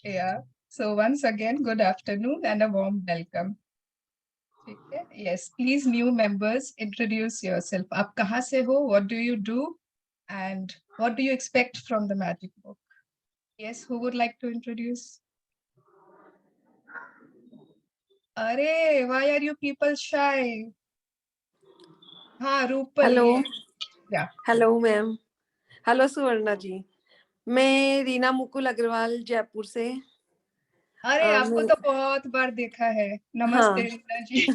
Yeah. So once again, good afternoon and a warm welcome. ठीक है? Yes, please new members introduce yourself. आप कहाँ से हो? What do you do? And what do you expect from the magic book? Yes, who would like to introduce? अरे, why are you people shy? हाँ, Rupal. Hello Yeah. Hello ma'am hello Suvarna ji मैं रीना मुकुल अग्रवाल जयपुर से अरे आपको मैं तो बहुत बार देखा है. नमस्ते हाँ रीना जी.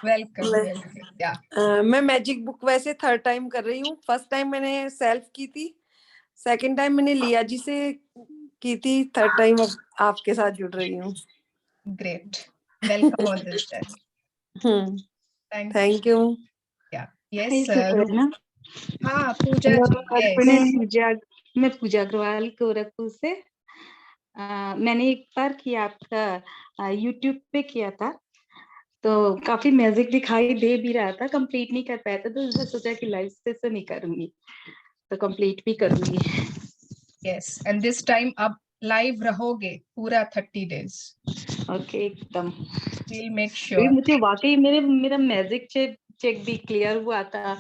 Welcome, मैं welcome. Yeah. मैं मैजिक बुक वैसे थर्ड टाइम कर रही हूँ। फर्स्ट टाइम मैंने सेल्फ की थी, सेकंड टाइम मैंने लिया जी से की थी, थर्ड टाइम अब आपके साथ जुड़ रही हूँ। Great. Welcome on this then. Thank you. Thank you. Yeah. Hi Yes, सुवर्णा। हाँ, पूजा हेलो, जी. मैं पूजा अग्रवाल गोरखपुर से। मैंने एक बार किया आपका यूट्यूब पे किया था, तो काफी मैजिक दिखाई दे भी रहा था, कंप्लीट नहीं कर पाया था, तो मैंने सोचा कि लाइव सेशन नहीं करूंगी, तो कंप्लीट भी करूंगी। Yes, and this time आप लाइव रहोगे पूरा 30 days. ओके, एकदम। We'll make sure. मुझे वाकई मेरा मैजिक चेक भी क्लियर हुआ था।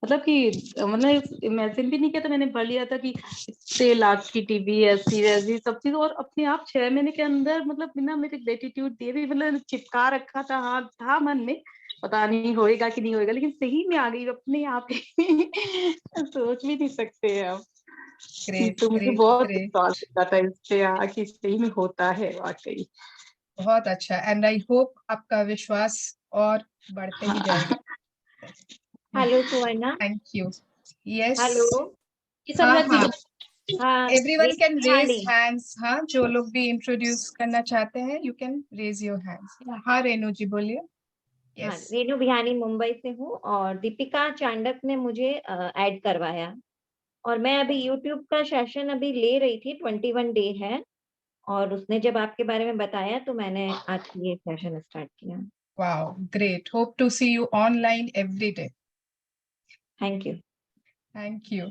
मतलब इमेजिन भी नहीं किया था, मैंने पढ़ लिया था कि 6 लाख की टीवी ऐसी सब चीज, और अपने आप 6 महीने के अंदर मतलब बिना मेरे ग्रेटिट्यूड दिए भी मतलब चिपका रखा था। हाँ, था मन में, पता नहीं होएगा कि नहीं होएगा, लेकिन सही में आ गई अपने आप ही। सोच भी नहीं सकते आप। Great, तो मुझे great, बहुत great. विश्वास होता था इस पे कि सही में होता है वाकई। बहुत अच्छा. And I hope आपका विश्वास और बढ़ते ही जाएगा. Hello Suvarna. Thank you. Yes. Hello. हाँ, हाँ. हाँ, Everyone can raise Bihani. hands. हाँ, जो लोग भी introduce करना चाहते हैं, you can raise your hands. हाँ, रेनू जी बोलिए. हाँ, Yes. रेनू बिहानी मुंबई से हूँ और दीपिका चांडक ने मुझे ऐड करवाया, और मैं अभी यूट्यूब का सेशन अभी ले रही थी, 21 डे है, और उसने जब आपके बारे में बताया तो मैंने आज ये सेशन स्टार्ट किया। Wow, great. Hope to see you online every day. Thank you. Thank you.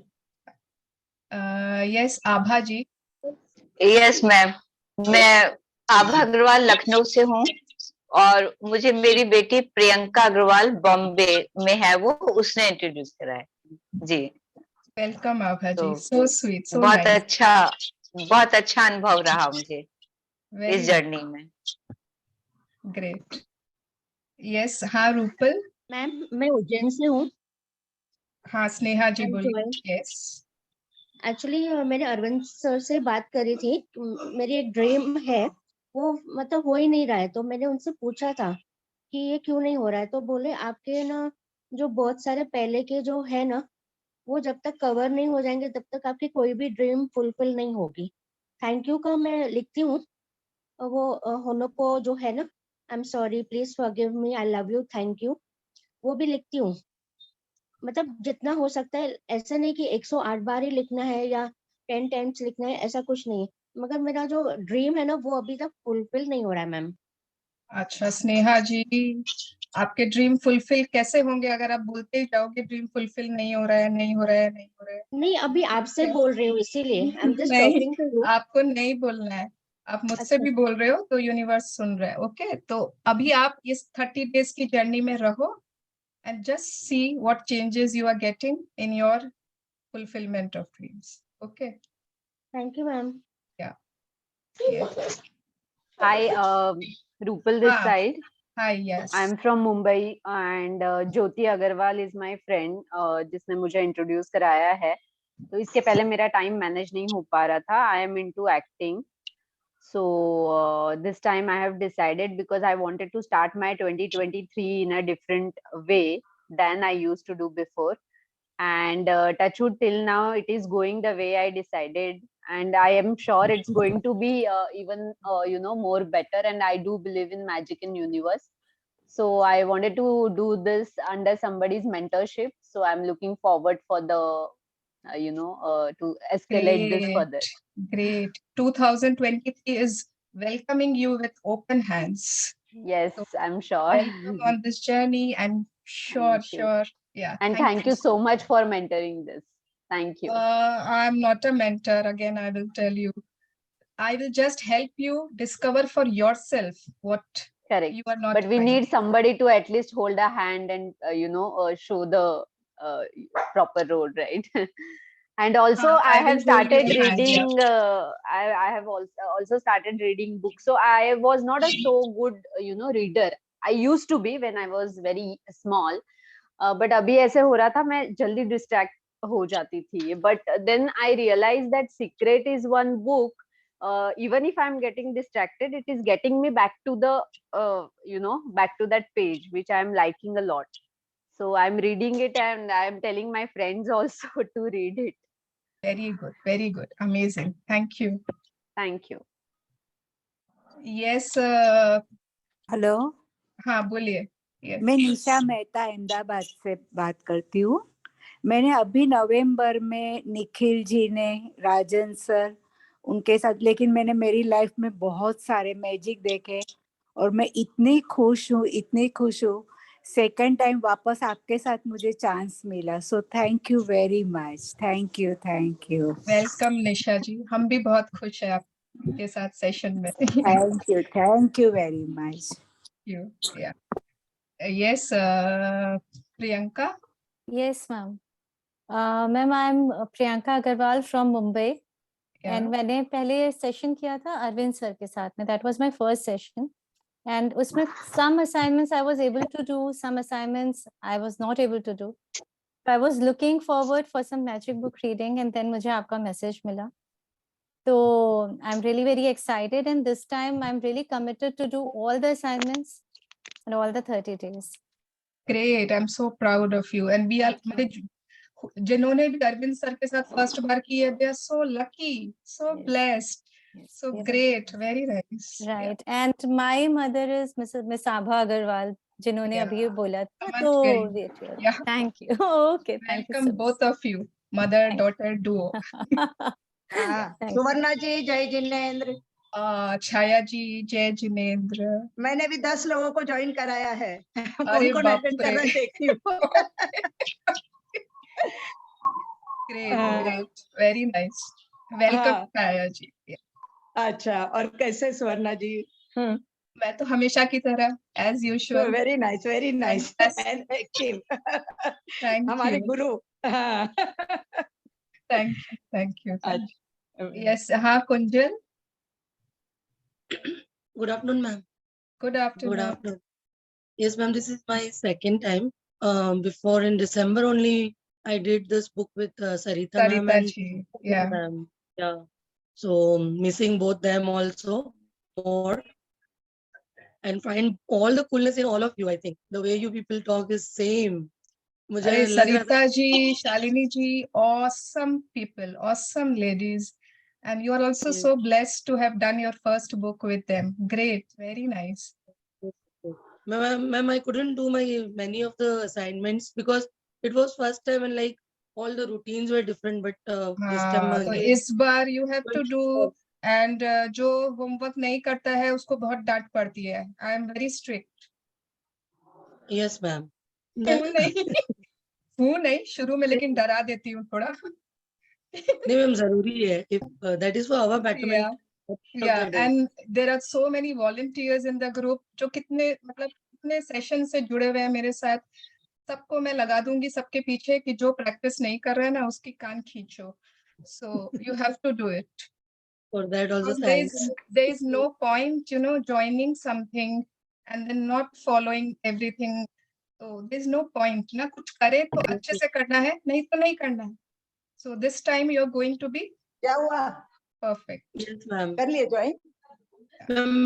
Yes, Abha ji. Yes ma'am, मैं आभा अग्रवाल लखनऊ से हूँ और मुझे मेरी बेटी प्रियंका अग्रवाल बॉम्बे में है, वो उसने इंट्रोड्यूस करा है जी। Welcome आभा जी. तो So sweet, so बहुत nice. बहुत अच्छा अनुभव रहा मुझे Very इस जर्नी में। great. Yes, हाँ रूपल. मैम मैं उज्जैन से हूँ। हाँ स्नेहा जी I'm बोलिए. joined. Yes. एक्चुअली मैंने अरविंद सर से बात करी थी। मेरी एक ड्रीम है, वो मतलब हो ही नहीं रहा है, तो मैंने उनसे पूछा था कि ये क्यों नहीं हो रहा है, तो बोले आपके ना जो बहुत सारे पहले के जो है ना, वो जब तक कवर नहीं हो जाएंगे तब तक आपकी कोई भी ड्रीम फुलफिल नहीं होगी। थैंक यू का मैं लिखती हूँ, वो होनोपो जो है ना, I am sorry, please forgive me, I love you, thank you, वो भी लिखती हूँ। मतलब जितना हो सकता है, ऐसा नहीं कि 108 बार ही लिखना है या 10 टाइम्स लिखना है, ऐसा कुछ नहीं है, मगर मेरा जो ड्रीम है ना वो अभी तक फुलफिल नहीं हो रहा है मैम। अच्छा स्नेहा जी, आपके ड्रीम फुलफिल कैसे होंगे अगर आप बोलते ही जाओगे ड्रीम फुलफिल नहीं हो रहा है, नहीं हो रहा है, नहीं हो रहा है? नहीं, अभी आपसे बोल रही हूँ इसीलिए, आई एम जस्ट नहीं, टॉकिंग टू यू। आपको नहीं बोलना है, आप मुझसे अच्छा, भी बोल रहे हो तो यूनिवर्स सुन रहा है. ओके, तो अभी आप इस 30 डेज की जर्नी में रहो and just see what changes you are getting in your fulfillment of dreams. Okay. Thank you ma'am. Yeah. Yes. Hi, Rupal this Ah, side. hi. Yes. I'm from Mumbai and Jyoti Agarwal is my friend जिसने मुझे introduce कराया है. तो इसके पहले मेरा time manage नहीं हो पा रहा था. I am into acting. So this time I have decided because I wanted to start my 2023 in a different way than I used to do before. And touch wood, till now it is going the way I decided, and I am sure it's going to be even more better, and I do believe in magic in universe. So I wanted to do this under somebody's mentorship, so I'm looking forward for the to escalate this Great. further. Great. 2023 is welcoming you with open hands. Yes, So I'm sure. welcome on this journey and sure, Thank you. sure. Yeah. And thank you so much for mentoring this. Thank you. I'm not a mentor. Again, I will tell you. I will just help you discover for yourself what Correct. you are not. But we finding. need somebody to at least hold a hand and show the proper road, right? And also I I will have hold started your hand, yeah. reading I have also started reading books. So I was not a so good reader. I used to be when I was very small, but अभी ऐसे हो रहा था मैं जल्दी distract हो जाती थी. But then I realized that Secret is one book. Even if I'm getting distracted, it is getting me back to the back to that page which I'm liking a lot. So I'm reading it and I'm telling my friends also to read it. Very good, very good. Amazing. Thank you. Thank you. Yes, hello, हाँ बोलिए. Yes. मैं निशा मेहता अहमदाबाद से बात करती हूँ. मैंने अभी नवंबर में निखिल जी ने, राजन सर, उनके साथ, लेकिन मैंने मेरी लाइफ में बहुत सारे मैजिक देखे और मैं इतनी खुश हूँ. सेकंड टाइम वापस आपके साथ मुझे चांस मिला. So thank you very much. Thank you. Welcome Nisha ji. हम भी बहुत खुश हैं आपके साथ सेशन में. Thank you very much. You. Yeah. Yes, Priyanka. Yes, ma'am. Ma'am, I'm Priyanka Agarwal from Mumbai. Yeah. And मैंने पहले सेशन किया था अरविंद सर के साथ में. That was my first session. And उसमें some assignments I was able to do, some assignments I was not able to do. I was looking forward for some magic book reading, and then मुझे आपका message मिला. So I'm really very excited, and this time I'm really committed to do all the assignments and all the 30 days. Great. I'm so proud of you. And we are, जिन्होंने भी Arvind sir के साथ first बार की है, they are so lucky, so Yes. blessed. Yes. So Yes. great, very nice. Right. And my mother is Miss Abha Agarwal, जिन्होंने Yeah. अभी ये बोला था. समझ तो गई. wait, wait. Yeah. Thank you. Okay, thank you Welcome so both of you, mother-daughter duo. Thank you. सुवर्णा जी, जय जिनेंद्र. छाया जी, जय जिनेंद्र. मैंने भी 10 लोगों को ज्वाइन कराया है. अरे कौन-कौन बाप अटेंड रे. कर रहा है देखती हूँ. Great, great, very nice. Welcome हाँ. छाया जी. Yeah. अच्छा, और कैसे सुवर्णा जी? मैं तो हमेशा की तरह as usual. Very nice, very nice Yes. And active. Thank हमारे you. गुरु. हाँ. Thank you, thank you. अच्छा. Yes, हाँ Kunjal. Good afternoon, ma'am. Good afternoon. Good afternoon. Yes, ma'am, this is my second time. Before in December only, I did this book with Sarita ma'am Sarita and ji. Yeah. ma'am. Yeah. So missing both them also more. And find all the coolness in all of you. I think the way you people talk is same. मुझे अरे लग रहा था सरिता जी, शालिनी जी, awesome people, awesome ladies. And you are also Yes. so blessed to have done your first book with them. Great, very nice. Ma'am, I couldn't do many of the assignments because it was first time and like all the routines were different. But this time हाँ, तो इस बार you have to do, and जो homework नहीं करता है उसको बहुत डांट पड़ती है. I am very strict. Yes, ma'am. हूँ नहीं शुरू में, लेकिन डरा देती हूँ थोड़ा. नहीं मैम जरूरी है. If that is for our betterment. Yeah, and there are so many volunteers in the group जो कितने मतलब कितने सेशन से जुड़े हुए हैं मेरे साथ. सबको मैं लगा दूंगी सबके पीछे कि जो प्रैक्टिस नहीं कर रहा है ना उसकी कान खींचो. So you have to do it. For that also Because thanks. there is no point, joining something and then not following everything. So there's no point. ना कुछ करे तो अच्छे से करना है, नहीं तो नहीं करना है. So this time you're going to be क्या हुआ? perfect. Yes, ma'am. कर लिए join?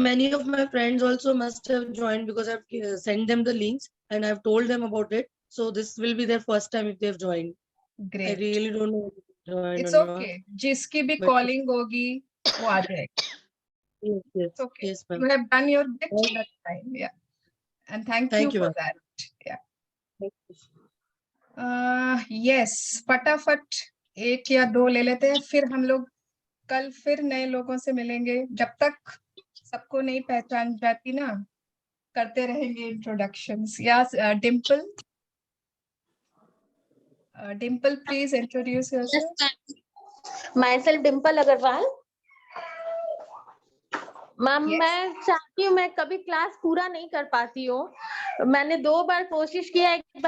Many of my friends also must have joined because I've sent them the links and I've told them about it. So this will be their first time if they've joined. Great. I really don't know if they joined It's or not. okay. जिसकी भी But- calling होगी वो आ जाएगी. Yes, yes. It's okay. Yes, ma'am. You have done your bit. That's fine. Yeah. And thank you Thank you, for ma'am. that. Yeah. Yes. फटाफट एक या दो ले लेते हैं, फिर हम लोग कल फिर नए लोगों से मिलेंगे. जब तक सबको नहीं पहचान जाती ना, करते रहेंगे introductions. Yes, Dimple. Dimple, please introduce yourself. Myself Dimple Agarwal. Ma'am Yes. मैं चाहती हूँ, मैं कभी क्लास पूरा नहीं कर पाती हूँ। मैंने 2 बार कोशिश किया, एक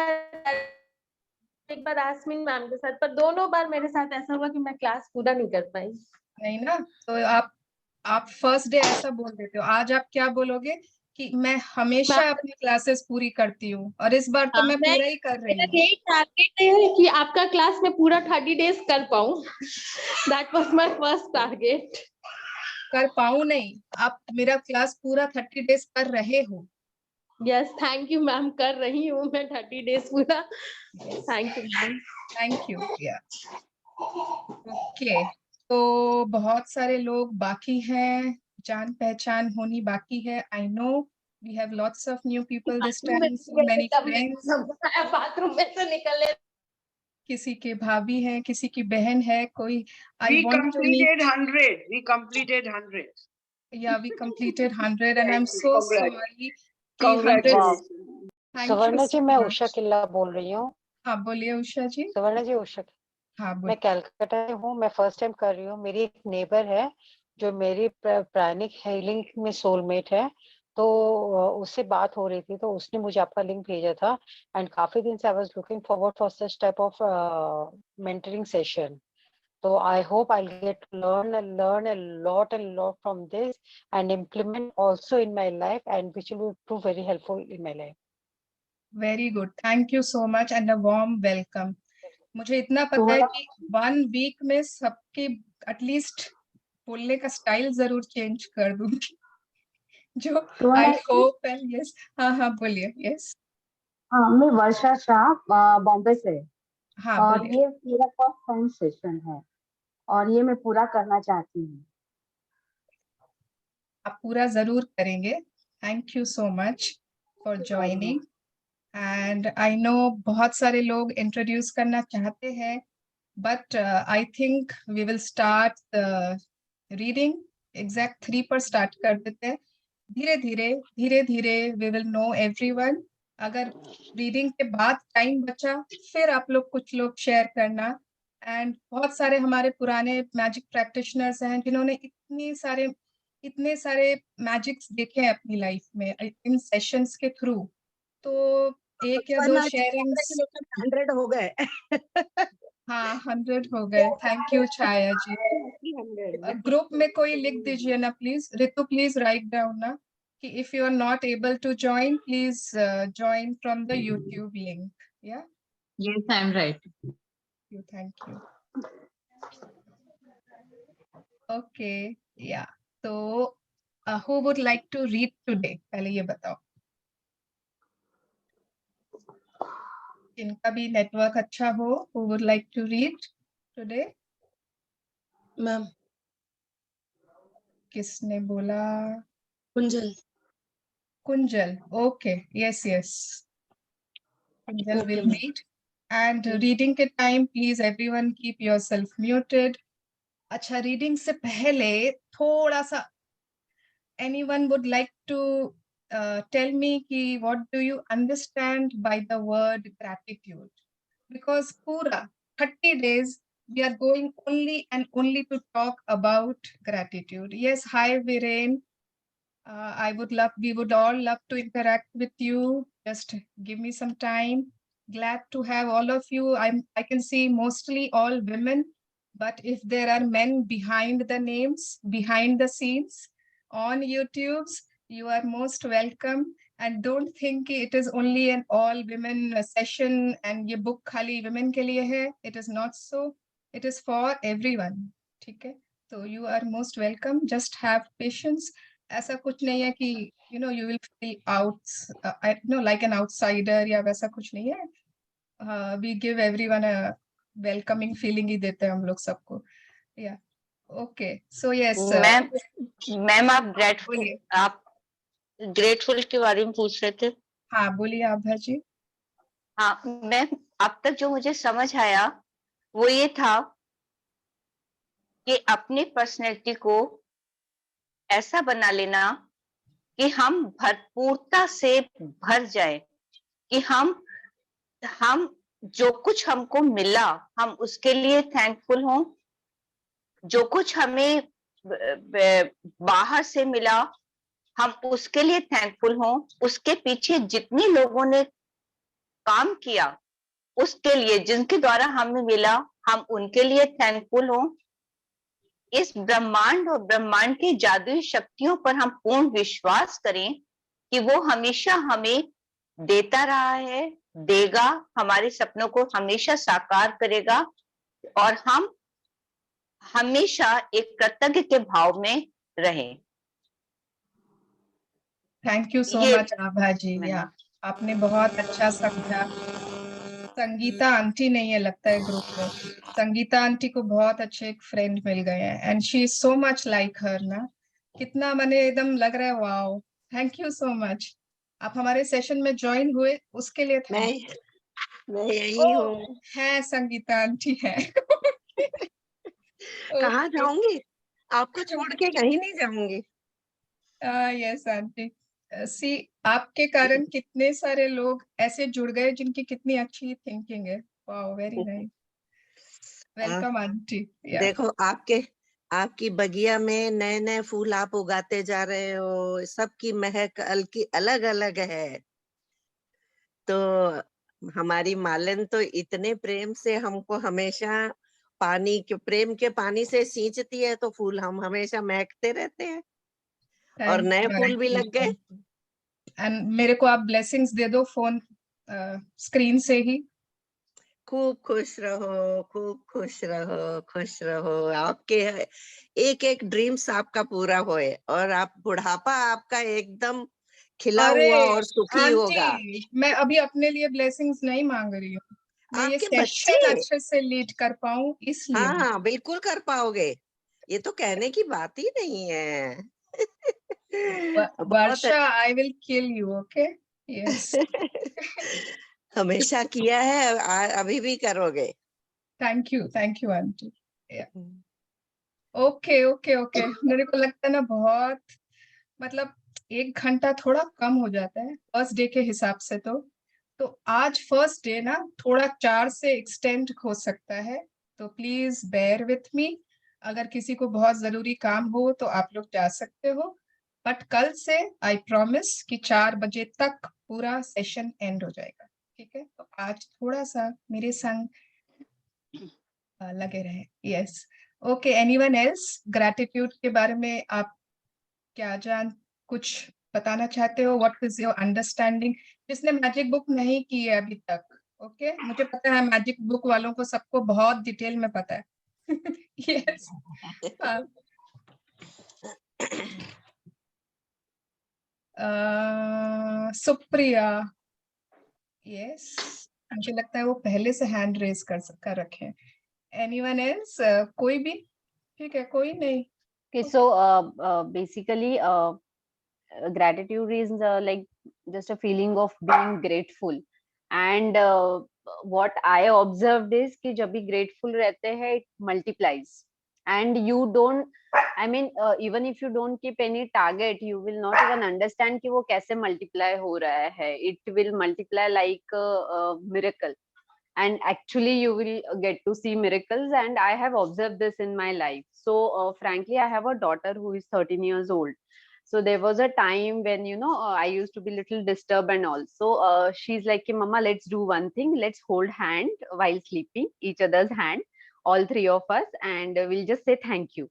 बार आसमीन मैम के साथ, पर दोनों बार मेरे साथ ऐसा हुआ कि मैं क्लास पूरा नहीं कर पाई। नहीं ना, तो आप फर्स्ट डे ऐसा बोल देते हो, आज आप क्या बोलोगे कि मैं हमेशा मैम, अपनी क्लासेस पूरी करती हूँ और इस बार तो मैं पूरा ही कर रही मेरा हूँ। यही टारगेट है कि आपका क्लास में पूरा 30 डेज कर पाऊँ। That was my first target. कर पाऊँ नहीं, आप मेरा क्लास पूरा 30 डेज कर रहे हो। यस, थैंक यू मैम, कर रही हूँ मैं 30 डेज पूरा। Thank you ma'am. Thank you. या ओके, तो बहुत सारे लोग बाकी हैं, जान पहचान होनी बाकी है। I know we have lots of new people this time, so many friends. Bathroom में से निकले, किसी के भाभी हैं, किसी की बहन है, कोई I We want to completed meet. 100. We completed 100. Yeah, we completed 100 and I'm so Congrats. sorry कि 100। Congratulations. Thank you Suvarna ji, so मैं much। उषा किल्ला बोल रही हूँ। हाँ बोलिए उषा जी। सुवर्णा जी, उषा, हाँ मैं बोलिए। कलकत्ता से हूँ। मैं फर्स्ट टाइम कर रही हूँ। मेरी एक नेबर है जो मेरी प्राणिक हीलिंग में सोलमेट है, तो उससे बात हो रही थी, तो उसने मुझे आपका लिंक भेजा था एंड काफी दिन से I was looking forward for such type of mentoring session. So I hope I'll get to learn a lot from this and implement also in my life, and which will prove very helpful in my life. Very good, thank you so much and a warm welcome। मुझे इतना पता है कि 1 week में सबके at least बोलने का style जरूर चेंज कर दूंगी जो आई होप एंड यस। हाँ हाँ बोलिए। यस हाँ, मैं वर्षा शाह बॉम्बे से, हाँ और बोलिए। ये मेरा फर्स्ट टाइम सेशन है और ये मैं पूरा करना चाहती हूँ। आप पूरा जरूर करेंगे। Thank you so much for joining and I know बहुत सारे लोग इंट्रोड्यूस करना चाहते हैं, but I think we will start reading. Exact 3 पर स्टार्ट कर देते हैं। धीरे धीरे वी विल नो एवरीवन। अगर रीडिंग के बाद टाइम बचा फिर आप लोग कुछ लोग शेयर करना। एंड बहुत सारे हमारे पुराने मैजिक प्रैक्टिशनर्स हैं जिन्होंने इतने सारे मैजिक्स देखे हैं अपनी लाइफ में इन सेशंस के थ्रू, तो एक या 2 शेयरिंग्स 100 हो गए। हाँ 100 हो गए। Thank you Chhaya ji. Group में कोई लिख दीजिए ना please. Ritu please write down ना कि if you are not able to join, please join from the YouTube link. Yeah. Yes, I'm right. Thank you. Okay. Yeah. So, who would like to read today? पहले ये बताओ। जिनका भी network अच्छा हो, who would like to read today? Ma'am किसने बोला? Kunjal. Kunjal. Okay. Yes, yes. Kunjal Okay, will ma'am. read. And reading के time, please everyone keep yourself muted. अच्छा, reading से पहले थोड़ा सा anyone would like to tell me कि what do you understand by the word gratitude? Because पूरा 30 days we are going only and only to talk about gratitude. Yes, hi Viren. We would all love to interact with you. Just give me some time. Glad to have all of you. I can see mostly all women, but if there are men behind the names, behind the scenes on YouTube's, you are most welcome. And don't think it is only an all women session and ये book खाली women के लिए है. It is not so. It is for everyone. ठीक है? So you are most welcome. Just have patience. ऐसा कुछ नहीं है कि you know you will feel like an outsider या वैसा कुछ नहीं है। We give everyone a welcoming feeling ही देते हैं हम लोग सबको। Yeah. Okay. So yes. Ma'am आप ग्रेटफुल के बारे में पूछ रहे थे। हाँ बोलिए आभा जी। हाँ मैम, अब तक जो मुझे समझ आया वो ये था कि अपनी पर्सनैलिटी को ऐसा बना लेना कि हम भरपूरता से भर जाए, कि हम जो कुछ हमको मिला हम उसके लिए थैंकफुल हों, जो कुछ हमें बाहर से मिला हम उसके लिए थैंकफुल हों, उसके पीछे जितने लोगों ने काम किया उसके लिए, जिनके द्वारा हमें मिला, हम उनके लिए थैंकफुल हों। इस ब्रह्मांड और ब्रह्मांड की जादुई शक्तियों पर हम पूर्ण विश्वास करें कि वो हमेशा हमें देता रहा है, देगा, हमारे सपनों को हमेशा साकार करेगा और हम हमेशा एक कृतज्ञ के भाव में रहें। थैंक यू सो ये मच आभा जी। या आपने बहुत अच्छा समझा। संगीता आंटी नहीं है लगता है ग्रुप में। संगीता आंटी को बहुत अच्छे एक फ्रेंड मिल गए हैं and she is so much like her ना। कितना मैंने एकदम लग रहा है wow. Thank you so much. आप हमारे सेशन में ज्वाइन हुए उसके लिए मैं यही ओ हूँ। है संगीता आंटी है। कहाँ जाऊंगी, आपको छोड़ के कहीं नहीं जाऊंगी। Yes aunty. सी आपके कारण कितने सारे लोग ऐसे जुड़ गए जिनकी कितनी अच्छी थिंकिंग है। Wow very nice. Welcome aunty. देखो आपकी बगिया में नए नए फूल आप उगाते जा रहे हो, सबकी महक अलग अलग है। तो हमारी मालन तो इतने प्रेम से हमको हमेशा प्रेम के पानी से सींचती है, तो फूल हम हमेशा महकते रहते हैं और नए फूल भी लग गए। एंड मेरे को आप ब्लेसिंग्स दे दो फोन स्क्रीन से ही। खूब खुश रहो, खूब खुश रहो, खुश रहो। आपके एक एक ड्रीम्स आपका पूरा होए और आप बुढ़ापा आपका एकदम खिला अरे हुआ और सुखी होगा। आंटी मैं अभी अपने लिए ब्लेसिंग्स नहीं मांग रही हूँ। मैं ये आपके सेशन बच्चे अच्छे से लीड कर पाऊँ इसलिए। हाँ बिल्कुल कर पाओगे, ये तो कहने की बात ही नहीं है। बहुत वर्षा I will kill you okay. Yes हमेशा किया है, अभी भी करोगे। Thank you aunty. Okay okay okay. मेरे को लगता है ना बहुत मतलब 1 घंटा थोड़ा कम हो जाता है फर्स्ट डे के हिसाब से। तो आज फर्स्ट डे ना थोड़ा 4 से एक्सटेंड हो सकता है। तो प्लीज बेयर विथ मी। अगर किसी को बहुत जरूरी काम हो तो आप लोग जा सकते हो, बट कल से आई प्रॉमिस कि 4 बजे तक पूरा सेशन एंड हो जाएगा। ठीक है, तो आज थोड़ा सा मेरे संग लगे रहे। Yes okay. Anyone else gratitude के बारे में आप क्या कुछ बताना चाहते हो? What is your understanding? जिसने मैजिक बुक नहीं की है अभी तक। ओके मुझे पता है मैजिक बुक वालों को सबको बहुत डिटेल में पता है। यस सुप्रिया। यस मुझे लगता है वो पहले से हैंड रेज कर रखे। Anyone else? कोई भी? ठीक है कोई नहीं। Okay, so basically gratitude is like just a feeling of being grateful, and what I observed is कि जब भी grateful रहते हैं it multiplies, and you don't, I mean even if you don't keep any target you will not even understand कि वो कैसे multiply हो रहा है. It will multiply like a miracle, and actually you will get to see miracles, and I have observed this in my life. So frankly I have a daughter who is 13 years old. So there was a time when I used to be little disturbed and all. So she's like, mama, let's do one thing, let's hold hand while sleeping, each other's hand, all three of us, and we'll just say thank you.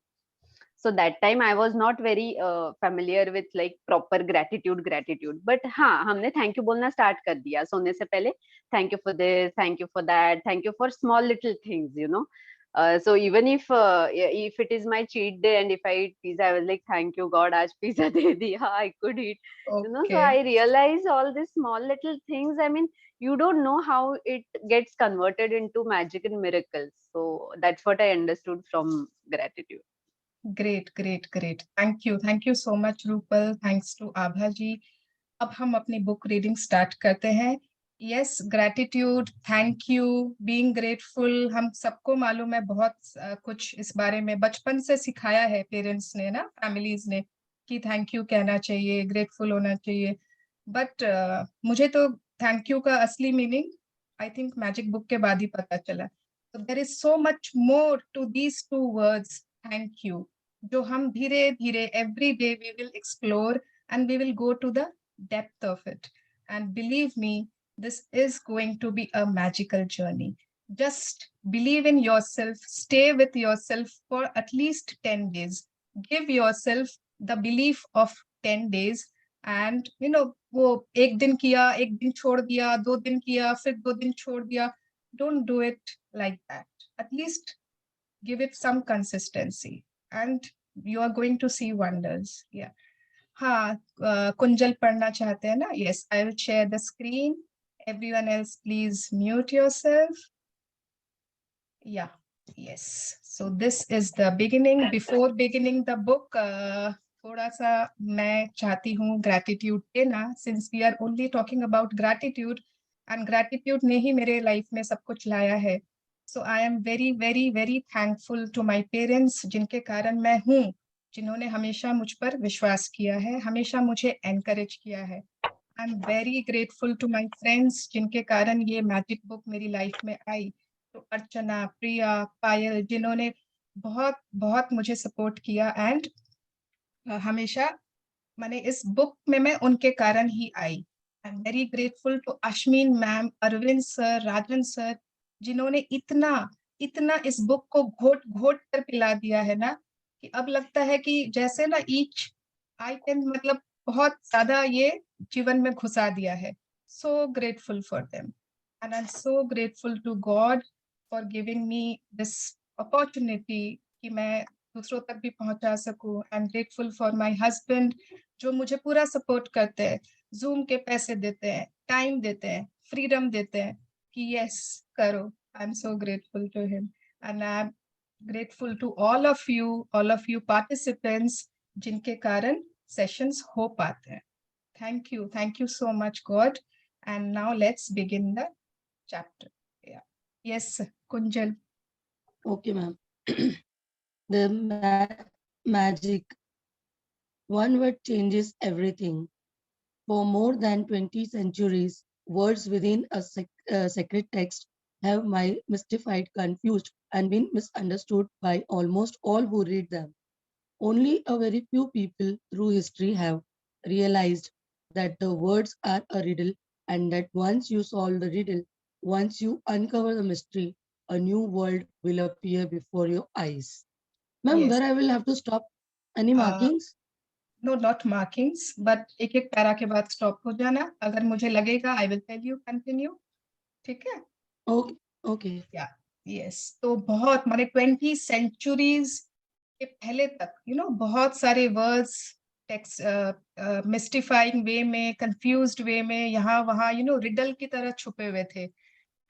So that time I was not very familiar with like proper gratitude, but हाँ हमने thank you बोलना start कर दिया सोने से पहले. Thank you for this, thank you for that, thank you for small little things, so even if it is my cheat day and if I eat pizza, I was like, thank you God, आज pizza दे दिया, I could eat. So I realize all these small little things, I mean you don't know how it gets converted into magic and miracles. So that's what I understood from gratitude. Great great great. Thank you so much Rupal. Thanks to Abha ji. अब हम अपनी book reading start करते हैं। Yes gratitude, thank you, being grateful हम सबको मालूम है। बहुत कुछ इस बारे में बचपन से सिखाया है पेरेंट्स ने ना, फैमिलीज ने, कि थैंक यू कहना चाहिए, ग्रेटफुल होना चाहिए। बट मुझे तो थैंक यू का असली meaning I think magic book के बाद ही पता चला. So there is so much more to these two words, thank you, जो हम धीरे धीरे every day we will explore and we will go to the depth of it. And believe me, this is going to be a magical journey. Just believe in yourself, stay with yourself for at least 10 days. Give yourself the belief of 10 days. And you know, वो एक दिन किया, एक दिन छोड़ दिया, 2 दिन किया, फिर 2 दिन छोड़ दिया. Don't do it like that. At least give it some consistency and you are going to see wonders. Yeah. हाँ, कुंजल पढ़ना चाहते हैं ना? Yes, I will share the screen. Everyone else, please mute yourself. Yeah, yes. So this is the beginning. Before beginning the book, थोड़ा सा मैं चाहती हूँ gratitude देना, since we are only talking about gratitude and gratitude ने ही मेरे life में सब कुछ लाया है. So I am very, very, very thankful to my parents, जिनके कारण मैं हूँ, जिन्होंने हमेशा मुझ पर विश्वास किया है, हमेशा मुझे encourage किया है. I'm very grateful to my friends, जिनके कारण ये magic book मेरी life में आई. तो अर्चना, प्रिया, पायल, जिन्होंने बहुत बहुत मुझे सपोर्ट किया एंड हमेशा मैंने इस बुक में मैं उनके कारण ही आई. I am very grateful to Ashmeen ma'am, Arvind sir, Rajan sir, जिन्होंने इतना इतना इस बुक को घोट घोट कर पिला दिया है ना, कि अब लगता है कि जैसे ना ईच आई कैन, मतलब बहुत ज्यादा ये जीवन में घुसा दिया है. So grateful for them and I am so grateful to God for giving me this opportunity कि मैं दूसरों तक भी पहुंचा सकूं. I'm grateful for my husband, जो मुझे पूरा सपोर्ट करते हैं, Zoom के पैसे देते हैं, टाइम देते हैं, फ्रीडम देते हैं कि yes करो. I'm so grateful to him and I'm grateful to all of you participants, जिनके कारण sessions हो पाते हैं. Thank you so much God. And now let's begin the chapter. Yeah. Yes, Kunjal. Okay, ma'am. The magic. One word changes everything. For more than 20 centuries, words within a sacred text have mystified, confused, and been misunderstood by almost all who read them. Only a very few people through history have realized that the words are a riddle, and that once you solve the riddle, once you uncover the mystery, a new world will appear before your eyes. Ma'am, Yes. where I will have to stop? Any markings? No, not markings, but एक एक para के बाद stop हो जाना. अगर मुझे लगेगा I will tell you continue. ठीक है? Okay, okay. Yeah, yes. तो बहुत माने 20 centuries के पहले तक, you know, बहुत सारे words टेक्स्ट मिस्टिफाइंग वे में, कंफ्यूज्ड वे में, यहाँ वहाँ, you know, रिडल की तरह छुपे हुए थे.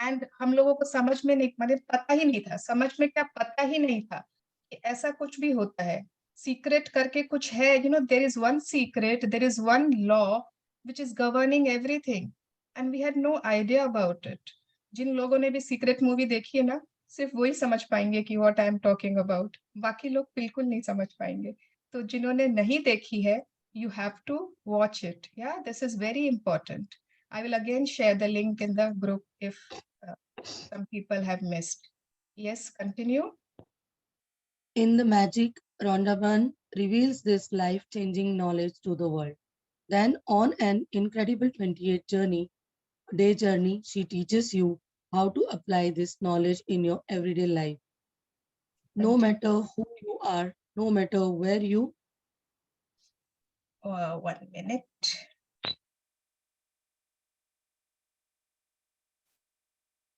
एंड हम लोगों को समझ में नहीं, मतलब पता ही नहीं था, समझ में क्या, पता ही नहीं था कि ऐसा कुछ भी होता है. सीक्रेट करके कुछ है, you know, there is one secret, there is one law which is governing everything and we had no idea about it. जिन लोगों ने भी सीक्रेट मूवी देखी है ना, सिर्फ वही समझ पाएंगे कि what I am talking about, बाकी लोग बिल्कुल नहीं समझ पाएंगे. तो जिन्होंने नहीं देखी है, you have to watch it. Yeah, this is very important. I will again share the link in the group if some people have missed. Yes, continue. In the magic, Rhondaman reveals this life-changing knowledge to the world. Then on an incredible 28-day journey, she teaches you how to apply this knowledge in your everyday life. No matter who you are, no matter where you... 1 minute.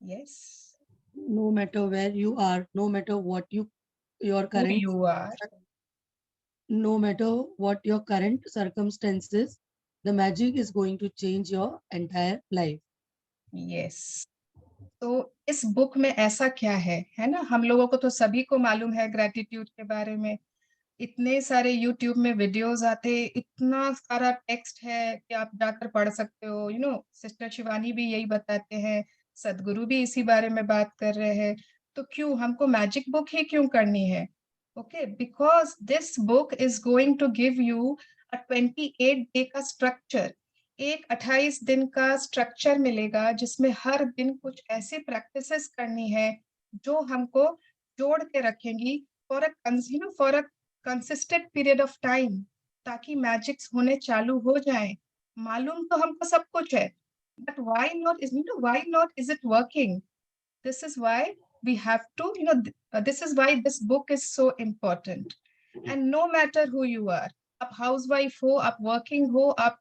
Yes. No matter where you are, no matter what your current... Who you are. No matter what your current circumstances, the magic is going to change your entire life. Yes. तो इस book में ऐसा क्या है ना, हम लोगों को तो सभी को मालूम है ग्रेटिट्यूड के बारे में. इतने सारे YouTube में वीडियोस आते, इतना सारा टेक्स्ट है कि आप जाकर पढ़ सकते हो. यू नो, सिस्टर शिवानी भी यही बताते हैं, सदगुरु भी इसी बारे में बात कर रहे हैं. तो क्यों हमको मैजिक बुक ही क्यों करनी है? Okay, because this book is going to give you a 28-day का स्ट्रक्चर. एक 28 दिन का स्ट्रक्चर मिलेगा जिसमें हर दिन कुछ ऐसी प्रैक्टिसेस करनी है जो हमको जोड़ के रखेंगी for a consistent period of time, ताकि मैजिक्स होने चालू हो जाए। मालूम तो हमको सब कुछ है, but why not is it working? This is why we have to, this is why this book is so important. And no matter who you are, आप हाउसवाइफ हो, आप वर्किंग हो, आप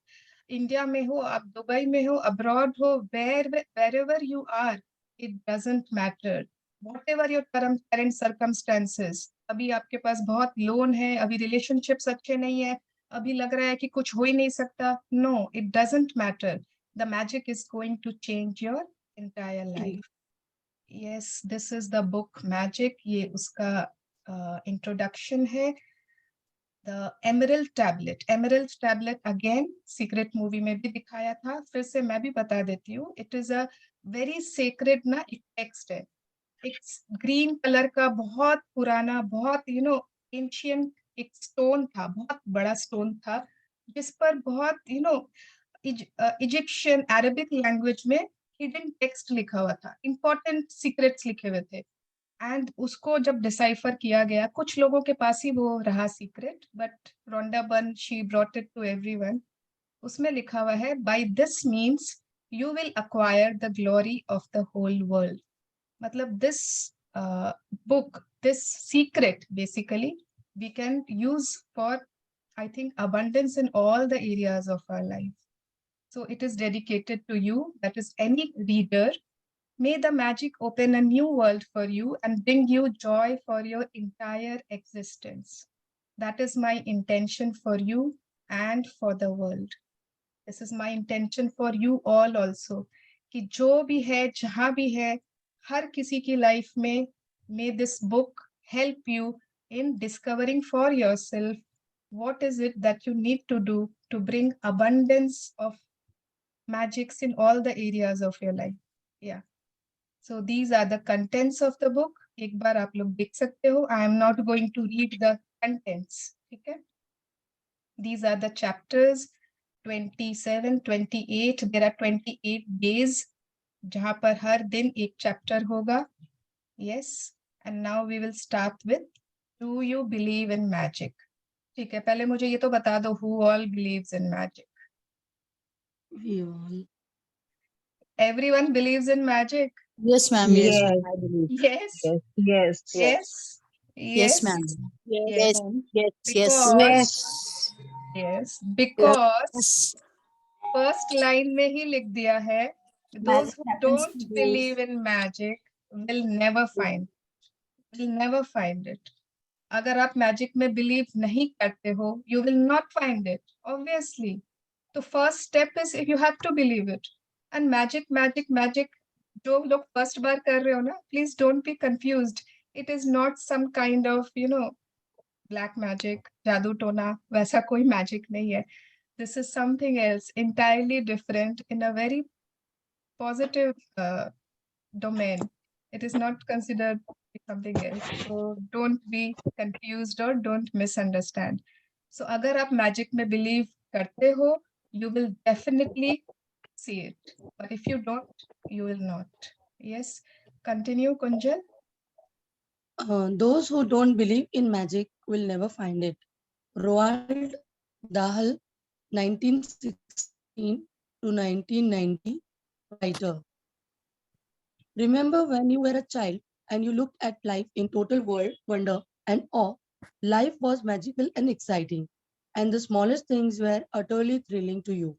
इंडिया में हो, आप दुबई में हो, अब्रॉड हो, wherever you are, it doesn't matter. Whatever your current circumstances, अभी आपके पास बहुत लोन है, अभी रिलेशनशिप्स अच्छे नहीं है, अभी लग रहा है कि कुछ हो ही नहीं सकता. No, it doesn't matter. The magic is going to change your entire life. Yes, this is the book Magic. ये उसका introduction है. The Emerald Tablet again Secret movie में भी दिखाया था. फिर से मैं भी बता देती हूँ. It is a very sacred ना एक text है. एक ग्रीन कलर का बहुत पुराना, बहुत ancient एक स्टोन था, बहुत बड़ा स्टोन था, जिस पर बहुत इजिप्शियन अरबिक लैंग्वेज में हिडन टेक्स्ट लिखा हुआ था, इंपॉर्टेंट सीक्रेट्स लिखे हुए थे. एंड उसको जब डिसाइफर किया गया, कुछ लोगों के पास ही वो रहा secret, but Rhonda Byrne she brought it to everyone. उसमें लिखा हुआ है, by this means you will acquire the glory of the whole world. मतलब this book, this secret basically we can use for, I think, abundance in all the areas of our life. So it is dedicated to you, that is any reader. May the magic open a new world for you and bring you joy for your entire existence. That is my intention for you and for the world. This is my intention for you all also. कि जो भी है, जहाँ भी है, हर किसी की life में, may this book help you in discovering for yourself what is it that you need to do to bring abundance of magics in all the areas of your life. Yeah. So these are the contents of the book. एक बार आप लोग देख सकते हो. I am not going to read the contents. ठीक है? These are the chapters 27, 28. There are 28 days जहाँ पर हर दिन एक chapter होगा. Yes. And now we will start with, do you believe in magic? ठीक है, पहले मुझे ये तो बता दो, who all believes in magic? We all. Everyone believes in magic? Yes, ma'am. Yes, Yes. I believe. Yes. Yes, yes, yes. Yes. Yes, ma'am. Yes, Yes. ma'am. Yes. Because, yes, because Yes. first line में ही लिख दिया है, those who don't believe in magic will never find it. अगर आप magic में believe नहीं करते हो, you will not find it, obviously. तो first step is you have to believe it. And magic, जो लोग first बार कर रहे हो ना, please don't be confused. It is not some kind of, black magic, जादू टोना, वैसा कोई magic नहीं है. This is something else, entirely different, in a very positive domain. It is not considered something else. So don't be confused or don't misunderstand. So अगर आप magic में believe करते हो, you will definitely see it. But if you don't, you will not. Yes. Continue, Kunjal. Those who don't believe in magic will never find it. Roald Dahl, 1916 to 1990, writer. Remember when you were a child and you looked at life in total wonder and awe? Life was magical and exciting, and the smallest things were utterly thrilling to you.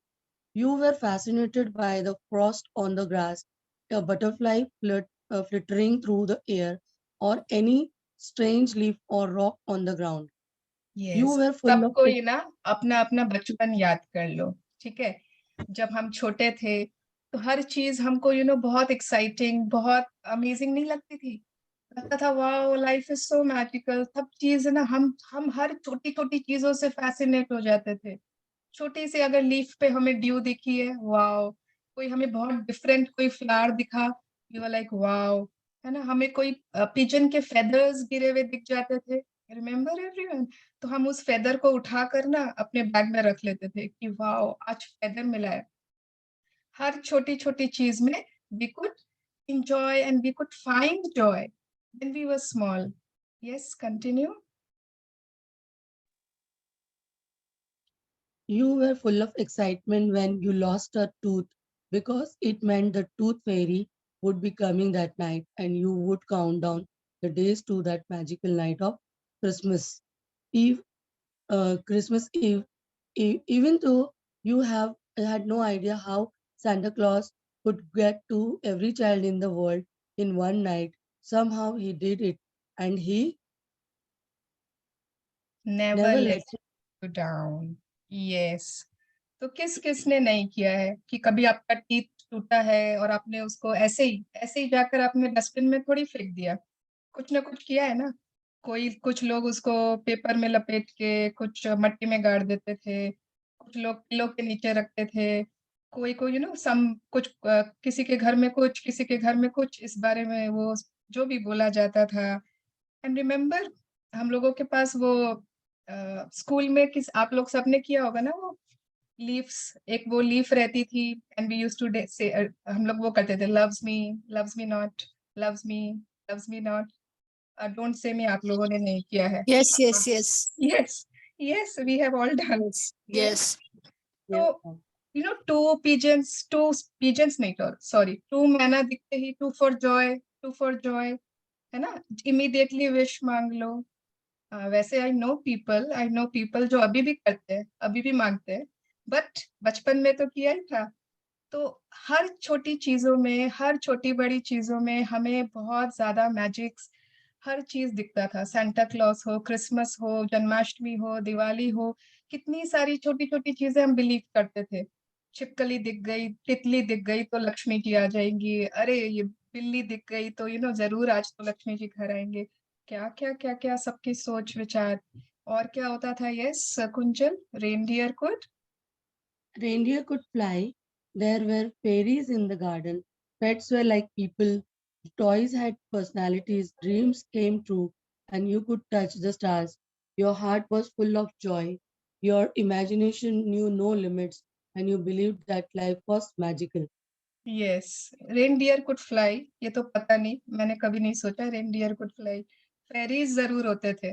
You were fascinated by the frost on the grass, a butterfly flittering through the air, or any strange leaf or rock on the ground. You Yes. were full of सबको ही ना अपना अपना बचपन याद कर लो. ठीक है, जब हम छोटे थे तो हर चीज हमको बहुत एक्साइटिंग, बहुत अमेजिंग नहीं लगती थी. लगता था wow, life is so magical. सब चीज ना हम हर छोटी छोटी चीजों से फैसिनेट हो जाते थे. छोटी सी अगर लीफ पे हमें ड्यू दिखी है, वाओ. कोई हमें बहुत डिफरेंट कोई फ्लावर दिखा, यू वर लाइक वाओ, है ना. हमें कोई पिजन के फेदर्स गिरे हुए दिख जाते थे, रिमेम्बर एवरीवन? तो हम उस फेदर को उठाकर ना अपने बैग में रख लेते थे कि वाओ आज फेदर मिला है। हर छोटी-छोटी चीज में we could enjoy and we could find joy when we were small. Yes, continue. You were full of excitement when you lost a tooth because it meant the tooth fairy would be coming that night and you would count down the days to that magical night of Christmas Eve. Christmas Eve, even though you have had no idea how Santa Claus could get to every child in the world in one night, somehow he did it, and he Never never let lets you down. Yes. तो किसने नहीं किया है कि कभी आपका teeth टूटा है और आपने उसको ऐसे ही जाकर आपने डस्टबिन में थोड़ी फेंक दिया। कुछ ना कुछ किया है ना? कुछ लोग उसको पेपर में लपेट के कुछ मट्टी में गाड़ देते थे, कुछ लोग पिलो के नीचे रखते थे, कोई यू नो सम कुछ किसी के घर में कुछ, किसी के घर में कुछ, इस बारे में वो जो भी बोला जाता था। एंड रिमेंबर हम लोगों के पास वो स्कूल में आप लोग सबने किया होगा ना वो लीव्स, एक वो लीफ रहती थी एंड वी यूज्ड टू से हम लोग वो करते थे loves me not, loves me not, don't say me आप लोगों ने नहीं किया है। Yes, yes, yes, yes yes we have all done. yes, yes. तो यू नो टू पिजन्स नहीं तो सॉरी टू मैना दिखते ही टू फॉर जॉय है ना, इमीडिएटली विश मांग लो। वैसे आई नो पीपल जो अभी भी करते हैं, अभी भी मांगते हैं, बट बचपन में तो किया ही था। तो हर छोटी चीजों में, हर छोटी बड़ी चीजों में हमें बहुत ज्यादा मैजिक्स, हर चीज दिखता था। सांता क्लॉस हो, क्रिसमस हो, जन्माष्टमी हो, दिवाली हो, कितनी सारी छोटी छोटी चीजें हम बिलीव करते थे। छिपकली दिख गई, तितली दिख गई तो लक्ष्मी जी आ जाएंगी, अरे ये बिल्ली दिख गई तो यू नो जरूर आज तो लक्ष्मी जी घर आएंगे। क्या सबकी सोच विचार। और क्या होता था? Yes Kunjal, reindeer could fly. There were fairies in the garden. Pets were like people. Toys had personalities. Dreams came true, and you could touch the stars. Your heart was full of joy. Your imagination knew no limits, and you believed that life was magical. Yes reindeer could fly, ये तो पता नहीं, मैंने कभी नहीं सोचा reindeer could fly. Fairies जरूर होते थे,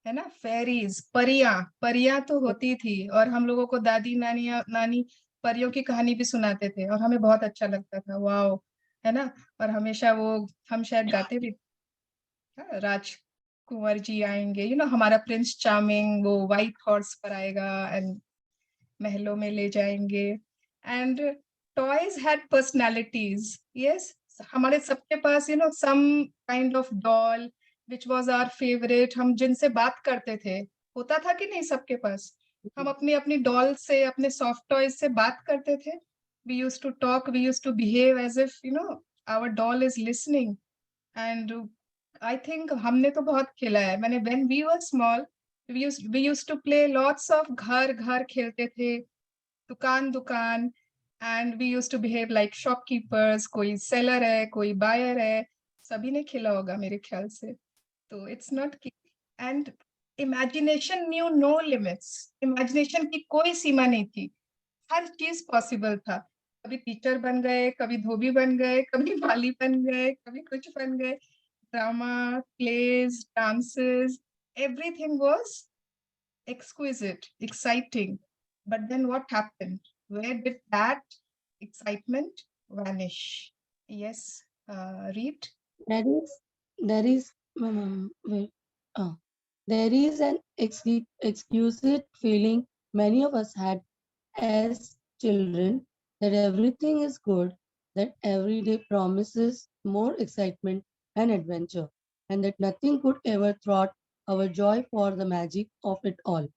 है ना, फेरीज, परियां तो होती थी और हम लोगों को दादी नानी परियों की कहानी भी सुनाते थे और हमें बहुत अच्छा लगता था, वाओ, है ना। और हमेशा वो हम शायद गाते भी, राजकुंवर जी आएंगे, यू नो हमारा प्रिंस चार्मिंग वो व्हाइट हॉर्स पर आएगा एंड महलों में ले जाएंगे। And toys had personalities, yes, हमारे सबके पास you know some kind of doll which was our favourite, हम जिनसे बात करते थे। होता था कि नहीं सबके पास? हम अपनी अपनी डॉल से, अपने सॉफ्ट टॉयज से बात करते थे। we used to talk, we used to behave as if you know our doll is listening. and I think हमने तो बहुत खेला है। मैंने when we were small we used to play lots of घर घर खेलते थे, दुकान दुकान, and we used to behave like shopkeepers, कोई seller है, कोई buyer है, सभी ने खेला होगा मेरे ख्याल से। तो it's not and imagination knew no limits, imagination की कोई सीमा नहीं थी, हर चीज पॉसिबल था। कभी टीचर बन गए, कभी धोबी बन गए, कभी माली बन गए, कभी कुछ बन गए। Drama, plays, dances, everything was exquisite, exciting. But then what happened? Where did that excitement vanish? Yes, read. There is wait, there is an exquisite feeling many of us had as children, that everything is good, that every day promises more excitement and adventure, and that nothing could ever thwart our joy for the magic of it all.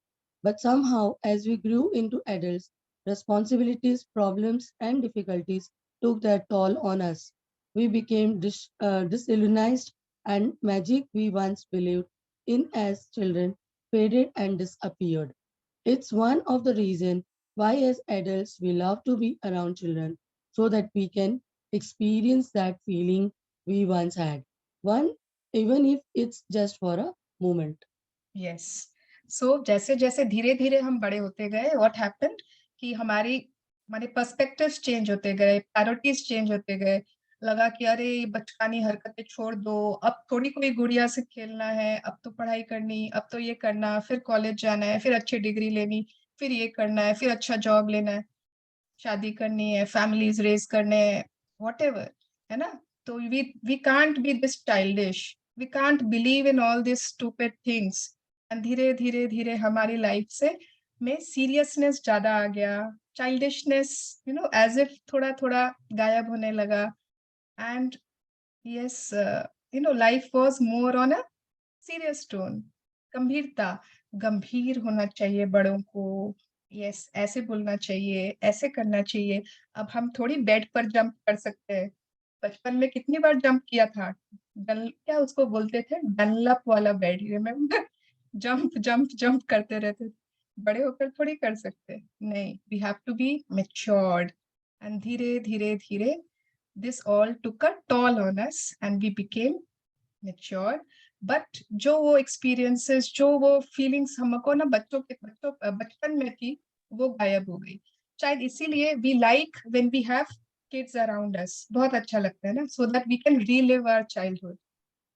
But somehow, as we grew into adults, responsibilities, problems, and difficulties took their toll on us. We became disillusionized, and magic we once believed in as children faded and disappeared. It's one of the reasons why as adults we love to be around children, so that we can experience that feeling we once had. One, even if it's just for a moment. Yes, so जैसे जैसे धीरे धीरे हम बड़े होते गए, what happened कि हमारे पर्सपेक्टिव्स चेंज होते गए, प्रायोरिटीज चेंज होते गए। लगा कि अरे ये बचकानी हरकतें छोड़ दो, अब थोड़ी कोई गुड़िया से खेलना है, अब तो पढ़ाई करनी, अब तो ये करना, फिर कॉलेज जाना है, फिर अच्छी डिग्री लेनी, फिर ये करना है, फिर अच्छा जॉब लेना है, शादी करनी है, फैमिलीज रेज करने हैं, व्हाटएवर, है ना? तो we can't be this childish, we can't believe in all this stupid things. And धीरे धीरे धीरे हमारी लाइफ से में सीरियसनेस ज्यादा आ गया, चाइल्डिशनेस एज इफ थोड़ा थोड़ा गायब होने लगा। And yes, life was more on a serious tone, गंभीरता, गंभीर होना चाहिए बड़ों को, यस ऐसे बोलना चाहिए, ऐसे करना चाहिए। अब हम थोड़ी बेड पर जंप कर सकते हैं। बचपन में कितनी बार जंप किया था, क्या उसको बोलते थे, डनलप वाला bed, remember? Jump jump jump करते रहते थे। बड़े होकर थोड़ी कर सकते, नहीं, we have to be matured. And धीरे धीरे धीरे this all took a toll on us and we became mature. But जो वो एक्सपीरियंसेस, जो वो फीलिंग्स हमको ना बचपन में थी, वो गायब हो गई। शायद इसीलिए we like when we have kids around us, बहुत अच्छा लगता है ना, so that we can relive our childhood.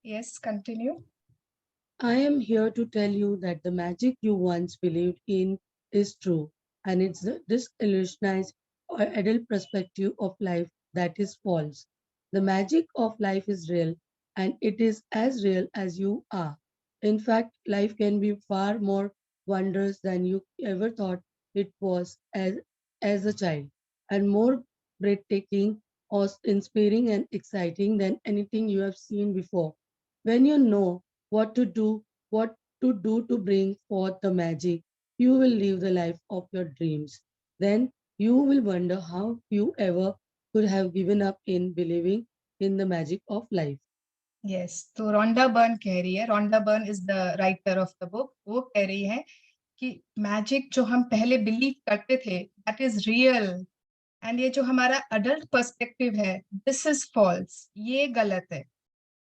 Yes, continue. I am here to tell you that the magic you once believed in is true, and it's the disillusionized or adult perspective of life that is false. The magic of life is real, and it is as real as you are. In fact, life can be far more wondrous than you ever thought it was as a child, and more breathtaking or inspiring and exciting than anything you have seen before. When you know what to do, what to do to bring forth the magic, you will live the life of your dreams. Then you will wonder how you ever could have given up in believing in the magic of life. Yes, तो Rhonda Byrne कह रही है, Rhonda Byrne is the writer of the book, वो कह रही है कि magic जो हम पहले बिलीव करते थे, दैट इज रियल, एंड ये जो हमारा अडल्ट पर्सपेक्टिव है, दिस इज फॉल्स, ये गलत है।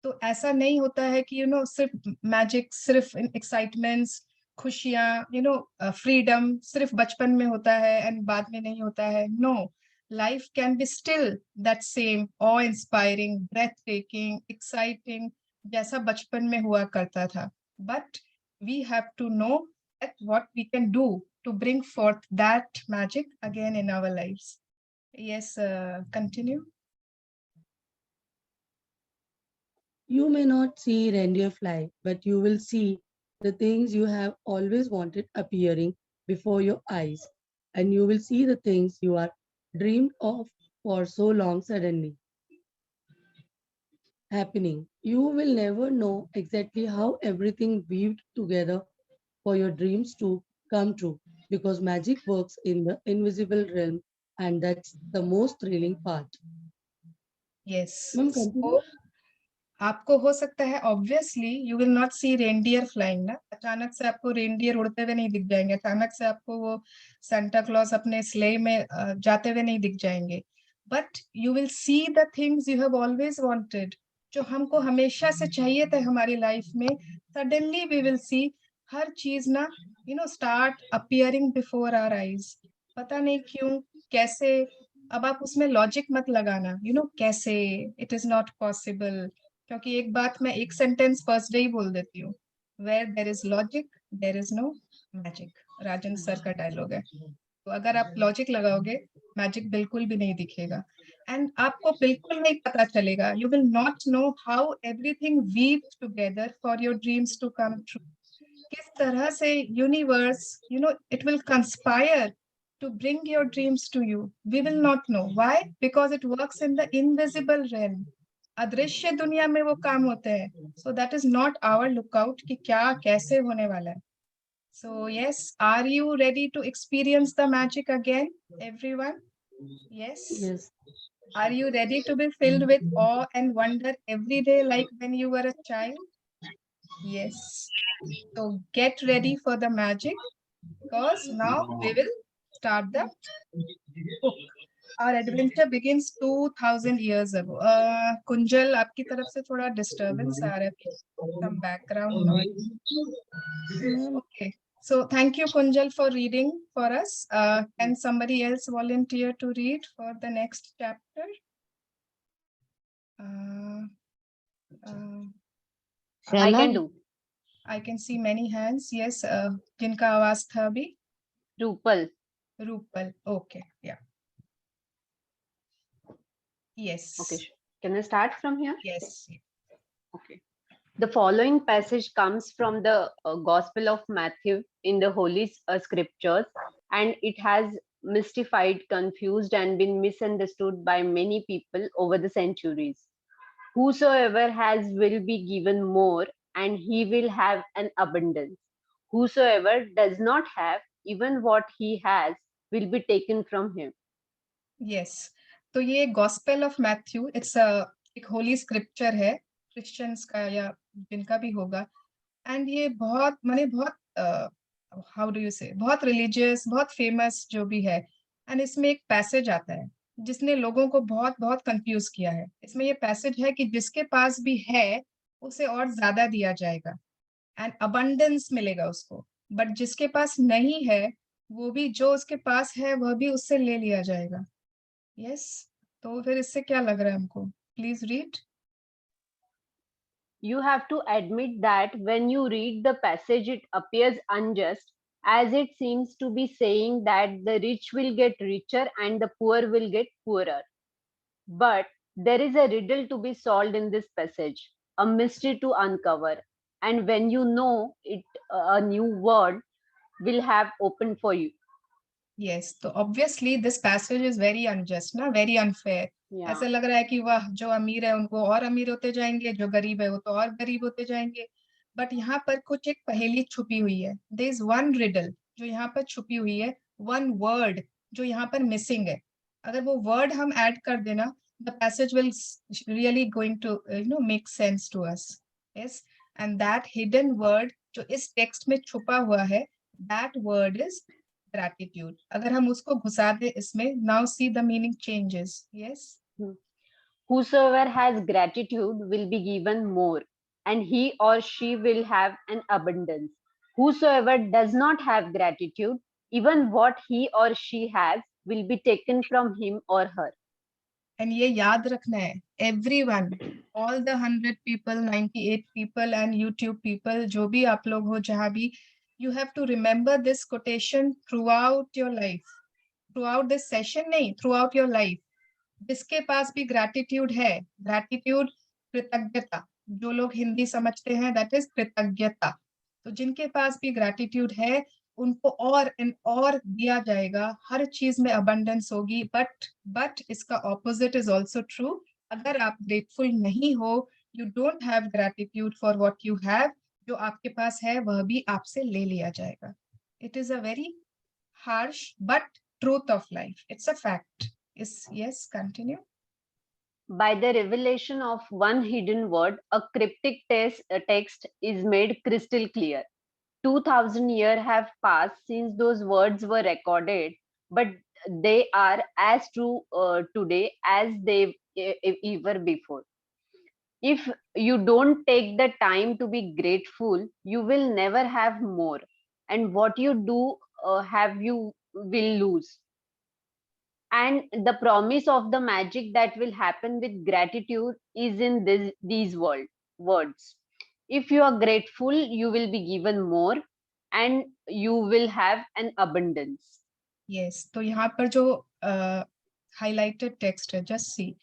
तो ऐसा नहीं होता है कि सिर्फ मैजिक, सिर्फ एक्साइटमेंट्स, खुशियां, फ्रीडम सिर्फ बचपन में होता है एंड बाद में नहीं होता है। No, life can be still that same awe inspiring, breath taking, exciting, जैसा बचपन में हुआ करता था। But we have to know that what we can do to bring forth that magic again in our lives. Yes, continue. You may not see reindeer fly, but you will see the things you have always wanted appearing before your eyes, and you will see the things you are dreamed of for so long suddenly happening. You will never know exactly how everything weaved together for your dreams to come true, because magic works in the invisible realm, and that's the most thrilling part. Yes. Ma'am, continue. आपको हो सकता है, obviously you will not see reindeer flying ना, अचानक से आपको reindeer उड़ते हुए नहीं दिख जाएंगे, अचानक से आपको वो सांता क्लॉज अपने स्लेई में जाते हुए नहीं दिख जाएंगे। But you will see the things you have always wanted, जो हमको हमेशा से चाहिए थे हमारी लाइफ में। सडनली वी विल सी हर चीज ना start appearing before our eyes, पता नहीं क्यों, कैसे। अब आप उसमें लॉजिक मत लगाना, कैसे, इट इज नॉट पॉसिबल, क्योंकि एक बात मैं एक सेंटेंस फर्स्ट डे ही बोल देती हूँ, where there is logic there is no magic, Rajan sir का डायलॉग है। तो अगर आप लॉजिक लगाओगे, मैजिक बिल्कुल भी नहीं दिखेगा, एंड आपको बिल्कुल नहीं पता चलेगा, you will not know how everything weaves together for your dreams to come true. किस तरह से universe it will conspire to bring your dreams to you. We will not know. Why? Because it works in the invisible realm. अदृश्य दुनिया में वो काम होते हैं। So that is not our lookout कि क्या कैसे होने वाला है। So yes, are you ready to experience the magic again, everyone? Yes. Yes. Are you ready to be filled with awe and wonder every day like when you were a child? Yes. So get ready for the magic, because now we will start the book. Our adventure begins 2000 years ago. Kunjal, आपकी तरफ से थोड़ा disturbance आ रहा है, some background noise. Okay, so thank you, Kunjal, for reading for us. Can somebody else volunteer to read for the next chapter? I can do. I can see many hands. Yes, जिनका आवाज था अभी? Rupal. Rupal. Okay, yeah. Yes. Okay, can I start from here? Yes. Okay. The following passage comes from the Gospel of Matthew in the Holy Scriptures, and it has mystified, confused, and been misunderstood by many people over the centuries. Whosoever has will be given more, and he will have an abundance. Whosoever does not have, even what he has will be taken from him. Yes. तो ये Gospel of Matthew, it's एक holy scripture है, Christians का या जिनका भी होगा, and ये बहुत माने बहुत how do you say, बहुत religious, बहुत famous जो भी है, and इसमें एक passage आता है जिसने लोगों को बहुत बहुत confuse किया है. इसमें ये passage है कि जिसके पास भी है उसे और ज्यादा दिया जाएगा and abundance मिलेगा उसको, but जिसके पास नहीं है वो भी जो उसके पास है वह भी उससे ले लिया जाएगा. Yes, तो फिर इससे क्या लग रहा है हमको? Please read. You have to admit that when you read the passage, it appears unjust, as it seems to be saying that the rich will get richer and the poor will get poorer. But there is a riddle to be solved in this passage, a mystery to uncover. And when you know it, a new world will have opened for you. Yes, तो obviously this passage is very unjust, ना, very unfair. ऐसा लग रहा है कि वाह जो अमीर है उनको और अमीर होते जाएंगे, जो गरीब है वो तो और गरीब होते जाएंगे. बट यहाँ पर कुछ एक पहेली छुपी हुई है. There is one riddle जो यहाँ पर छुपी हुई है, one word जो यहाँ पर missing है. अगर वो word हम add कर देना, the passage will really going to make sense to us. Yes, and that hidden word जो इस text में छुपा हुआ है, that word is gratitude. अगर हम उसको घुसा दे इसमें, now see the meaning changes. Yes. Whosoever has gratitude will be given more, and he or she will have an abundance. Whosoever does not have gratitude, even what he or she has will be taken from him or her. And ये याद रखना है, everyone, all the 100 people, 98 people and YouTube people, जो भी आप लोग हो जहाँ भी, you have to remember this quotation throughout your life. Throughout this session नहीं, throughout your life. जिसके पास भी gratitude है, gratitude कृतज्ञता, जो लोग हिंदी समझते हैं that is कृतज्ञता. तो जिनके पास भी gratitude है उनको और दिया जाएगा, हर चीज में abundance होगी. but इसका opposite is also true. अगर आप grateful नहीं हो, you don't have gratitude for what you have, जो आपके पास है वह भी आपसे ले लिया जाएगा. It is a very harsh but truth of life. It's a fact. Yes, continue. By the revelation of one hidden word, a cryptic text is made crystal clear. 2000 years have passed since those words were recorded, but they are as true today as they ever before. If you don't take the time to be grateful, you will never have more, and what you do have you will lose. And the promise of the magic that will happen with gratitude is in these words. If you are grateful, you will be given more and you will have an abundance. Yes, तो यहाँ पर जो highlighted text है, just see.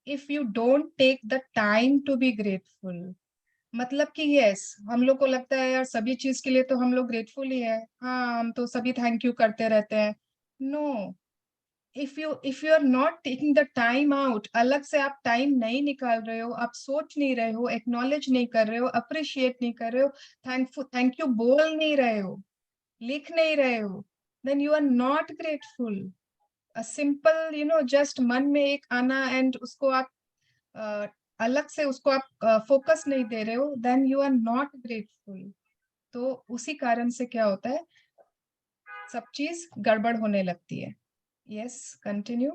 If you don't take the time to be grateful, मतलब कि yes, हम लोग को लगता है यार सभी चीज के लिए तो हम लोग grateful ही है, हाँ हम तो सभी thank you करते रहते हैं. No, if you are not taking the time out, अलग से आप time नहीं निकाल रहे हो, आप सोच नहीं रहे हो, acknowledge नहीं कर रहे हो, appreciate नहीं कर रहे हो, thank you बोल नहीं रहे हो, लिख नहीं रहे हो, then you are not grateful. A simple, just मन में एक आना and उसको आप अलग से उसको आप focus नहीं दे रहे हो, then you are not grateful. तो उसी कारण से क्या होता है, सब चीज गड़बड़ होने लगती है. Yes, continue.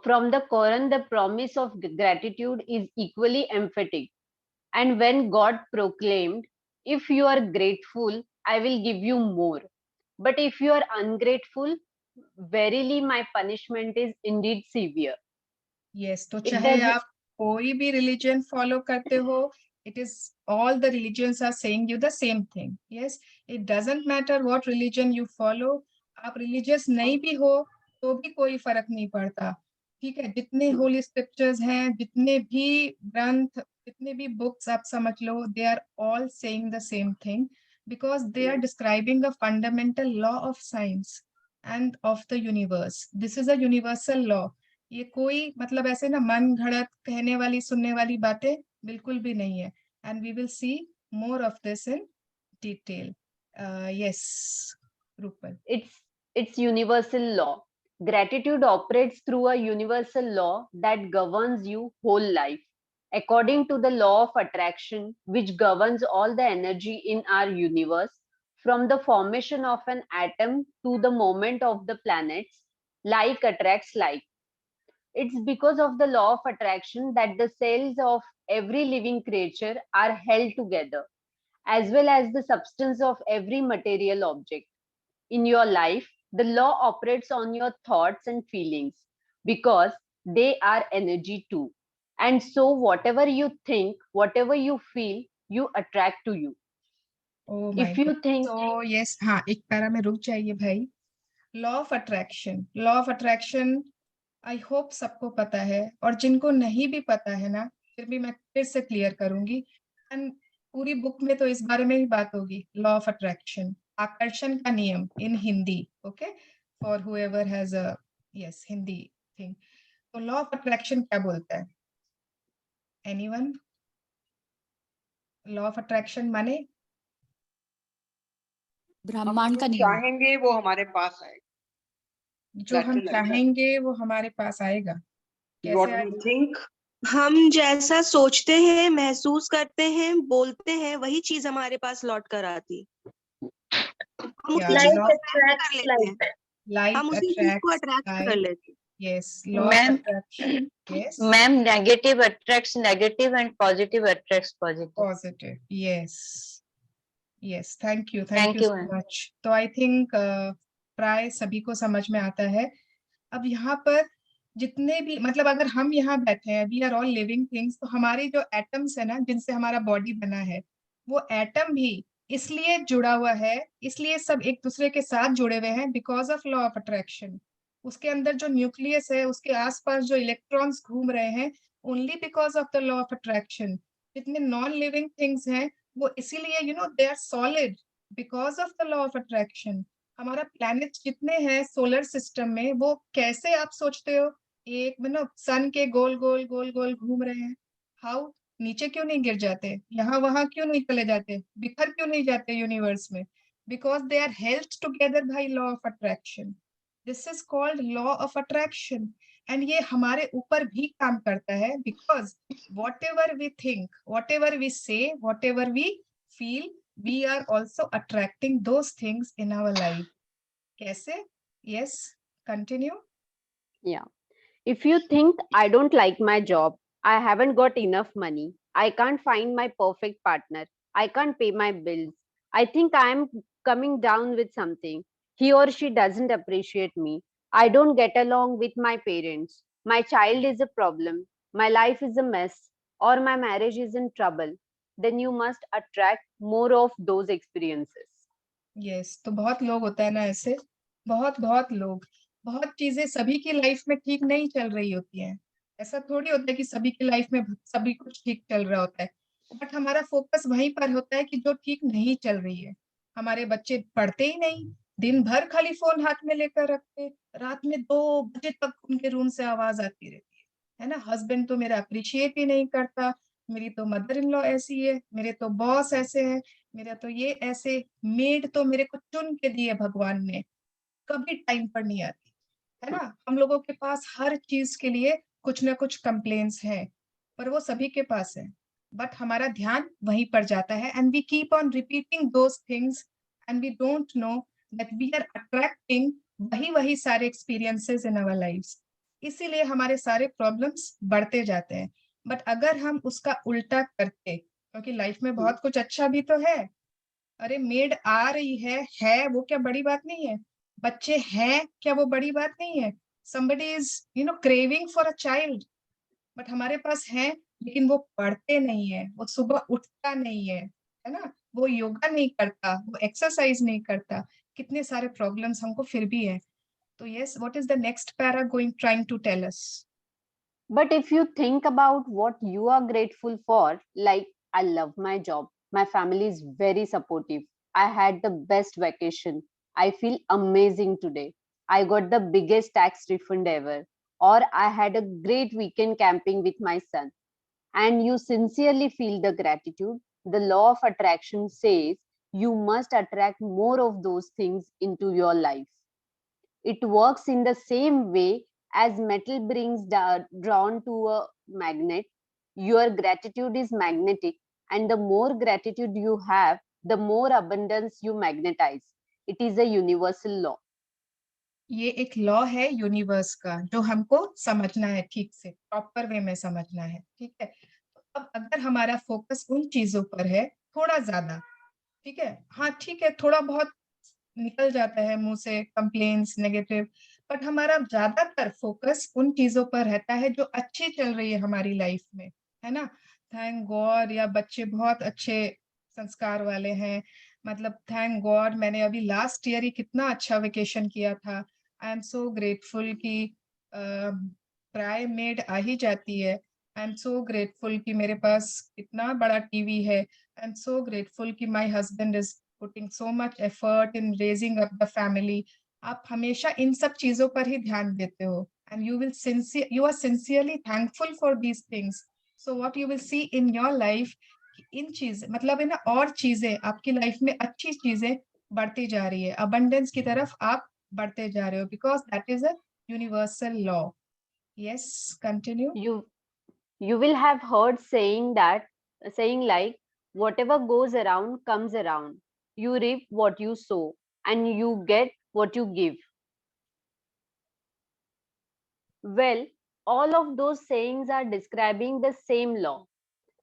From the Quran, the promise of gratitude is equally emphatic. And when God proclaimed, if you are grateful, I will give you more. But if you are ungrateful, verily my punishment is indeed severe. Yes, तो It चाहे does आप कोई भी religion follow करते हो, it is all the religions are saying you the same thing. Yes, it doesn't matter what religion you follow. आप religious नहीं भी हो तो भी कोई फर्क नहीं पड़ता. ठीक है, जितने holy scriptures हैं, जितने भी ग्रंथ, जितने भी books आप समझ लो, they are all saying the same thing because they are describing a fundamental law of science and of the universe. This is a universal law. ये कोई मतलब ऐसे ना मन घड़त कहने वाली सुनने वाली बातें बिल्कुल भी नहीं है. And we will see more of this in detail. Yes, Rupal. It's universal law. Gratitude operates through a universal law that governs you whole life. According to the law of attraction, which governs all the energy in our universe, from the formation of an atom to the moment of the planets, like attracts like. It's because of the law of attraction that the cells of every living creature are held together, as well as the substance of every material object. In your life, the law operates on your thoughts and feelings because they are energy too. And so, whatever you think, whatever you feel, you attract to you. Oh my If you God. think, So yes, हाँ एक para में रुक जाइए भाई. Law of attraction. Law of attraction I hope सबको पता है, और जिनको नहीं भी पता है ना, फिर भी मैं फिर से क्लियर करूंगी. एंड पूरी बुक में तो इस बारे में ही बात होगी. लॉ ऑफ अट्रैक्शन, आकर्षण का नियम in Hindi. Okay, for whoever has a yes Hindi thing. तो लॉ ऑफ अट्रैक्शन क्या बोलता है? एनीवन? लॉ ऑफ अट्रैक्शन माने ब्रह्मांड का नियम. चाहेंगे वो हमारे पास आएगा. जो हम चाहेंगे वो हमारे पास आएगा. कैसे आएगा? हम जैसा सोचते हैं, महसूस करते हैं, बोलते हैं, वही चीज हमारे पास लौट कर आती. हम उसी चीज को अट्रैक्ट कर लेते हैं. हम उसी चीज को अट्रैक्ट कर लेते हैं. Yes, law of attraction. Yes. Ma'am, negative attracts negative and positive attracts positive. Positive. Yes. Yes. Thank you. Thank you so much. तो I think प्राय सभी को समझ में आता है. अब यहाँ पर जितने भी मतलब अगर हम यहाँ बैठे हैं, we are all living things, तो हमारी जो एटम्स है ना, जिनसे हमारा बॉडी बना है, वो एटम भी इसलिए जुड़ा हुआ है, इसलिए सब एक दूसरे के साथ जुड़े हुए हैं because of law of attraction. उसके अंदर जो न्यूक्लियस है, उसके आसपास जो इलेक्ट्रॉन्स घूम रहे हैं, only because of the law of attraction. जितने नॉन लिविंग थिंग्स हैं वो इसीलिए they are solid because of the law of attraction. हमारा प्लैनेट जितने हैं सोलर सिस्टम में, वो कैसे आप सोचते हो एक मतलब सन के गोल गोल गोल गोल घूम रहे हैं? हाउ? नीचे क्यों नहीं गिर जाते? यहाँ वहां क्यों नहीं चले जाते? बिखर क्यों नहीं जाते यूनिवर्स में? Because they are held together by law of attraction. This is called law of attraction. And ये हमारे ऊपर भी काम करता है because whatever we think, whatever we say, whatever we feel, we are also attracting those things in our life. Kaise? Yes, continue. Yeah. If you think I don't like my job, I haven't got enough money, I can't find my perfect partner, I can't pay my bills, I think I am coming down with something, he or she doesn't appreciate me, I don't get along with my parents, my child is a problem, my life is a mess, or my marriage is in trouble, then you must attract more of those experiences. Yes, तो बहुत लोग होता है ना ऐसे, बहुत लोग, बहुत चीजें सभी की लाइफ में ठीक नहीं चल रही होती हैं. ऐसा थोड़ी होता है कि सभी की लाइफ में सभी कुछ ठीक चल रहा होता है, बट हमारा फोकस वहीं पर होता है कि जो ठीक नहीं चल रही है. हमारे बच्चे पढ़ते ही नहीं, दिन भर खाली फोन हाथ में लेकर रखते, रात में 2 बजे तक उनके रूम से आवाज आती रहती है ना. हस्बैंड तो मेरा अप्रिशिएट ही नहीं करता, मेरी तो मदर इन लॉ ऐसी है, मेरे तो बॉस ऐसे हैं, मेरा तो ये ऐसे, मेड तो मेरे को चुन के दिए भगवान ने, कभी टाइम पर नहीं आती है ना. हम लोगों के पास हर चीज के लिए कुछ ना कुछ कंप्लेंट्स हैं, पर वो सभी के पास है, बट हमारा ध्यान वहीं पर जाता है. And we keep on repeating those things and we don't know that we are attracting वही सारे एक्सपीरियंसेस इन आवर लाइव्स. इसीलिए हमारे सारे प्रॉब्लम्स बढ़ते जाते हैं। बट अगर हम उसका उल्टा करते, क्योंकि लाइफ में बहुत कुछ अच्छा भी तो है, अरे मेड आ रही है वो क्या बड़ी बात नहीं है, बच्चे हैं क्या वो बड़ी बात नहीं है, somebody is craving for a child, but हमारे पास है लेकिन वो पढ़ते नहीं है, वो सुबह उठता नहीं है ना, वो योगा नहीं करता, वो एक्सरसाइज नहीं करता, कितने सारे प्रॉब्लम्स हमको फिर भी है। तो yes, what is the next para going trying to tell us? But if you think about what you are grateful for, like, I love my job, my family is very supportive, I had the best vacation, I feel amazing today, I got the biggest tax refund ever, or I had a great weekend camping with my son, and you sincerely feel the gratitude, the law of attraction says you must attract more of those things into your life. It works in the same way as metal brings drawn to a magnet. Your gratitude is magnetic, and the more gratitude you have, the more abundance you magnetize. It is a universal law. ये एक law है universe का, जो हमको समझना है, ठीक से प्रॉपर वे में समझना है, ठीक है। तो अब अगर हमारा फोकस उन चीजों पर है थोड़ा ज्यादा, ठीक है, हाँ ठीक है, थोड़ा बहुत निकल जाता है मुंह से कंप्लेन्स नेगेटिव, बट हमारा ज्यादातर फोकस उन चीजों पर रहता है जो अच्छी चल रही है हमारी लाइफ में, है ना। थैंक गॉड, या बच्चे बहुत अच्छे संस्कार वाले हैं, मतलब थैंक गॉड मैंने अभी लास्ट ईयर ही कितना अच्छा वेकेशन किया था, आई एम सो ग्रेटफुल कि प्राय मेड आ ही जाती है, आई एम सो ग्रेटफुल कि मेरे पास इतना बड़ा टीवी है, आई एम सो ग्रेटफुल कि my husband is putting so much effort in raising up the family. आप हमेशा इन सब चीजों पर ही ध्यान देते हो, and you are sincerely thankful for these things. So what you will see in your life, इन चीज मतलब है ना, और चीजें आपकी लाइफ में अच्छी चीजें बढ़ती जा रही है, अबंडेंस की तरफ आप बढ़ते जा रहे हो, because that is a universal law. Yes, continue. You will have heard saying like, whatever goes around comes around. You reap what you sow, and you get what you give. Well, all of those sayings are describing the same law,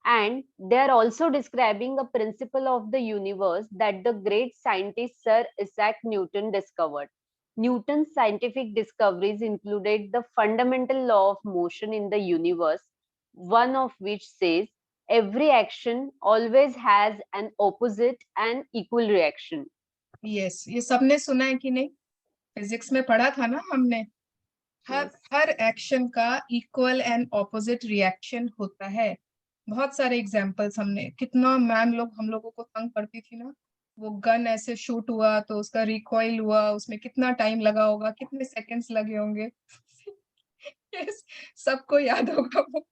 and they are also describing a principle of the universe that the great scientist Sir Isaac Newton discovered. Newton's scientific discoveries included the fundamental law of motion in the universe, one of which says every action always has an opposite and equal reaction. Yes, ये सबने सुना है कि नहीं, physics में पढ़ा था ना हमने, हर एक्शन का इक्वल एंड ऑपोजिट रिएक्शन होता है। बहुत सारे एग्जांपल्स हमने, कितना मैम लोग हम लोगों को तंग करती थी ना, वो गन ऐसे शूट हुआ तो उसका रिकॉइल हुआ, उसमें कितना टाइम लगा होगा, कितने सेकंड्स लगे होंगे। yes, सबको याद होगा वो।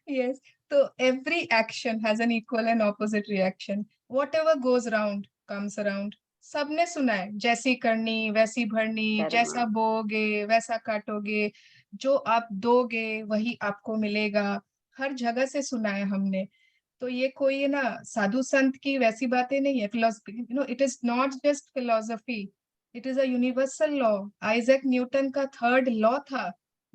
yes, तो every action has an equal and opposite reaction, whatever goes around comes around. सबने सुना है, जैसी करनी वैसी भरनी, जैसा बोओगे वैसा काटोगे, जो आप दोगे वही आपको मिलेगा, हर जगह से सुना है हमने। तो ये कोई ना साधु संत की वैसी बातें नहीं है, philosophy, it is not just philosophy, it is a universal law. Isaac Newton का थर्ड लॉ था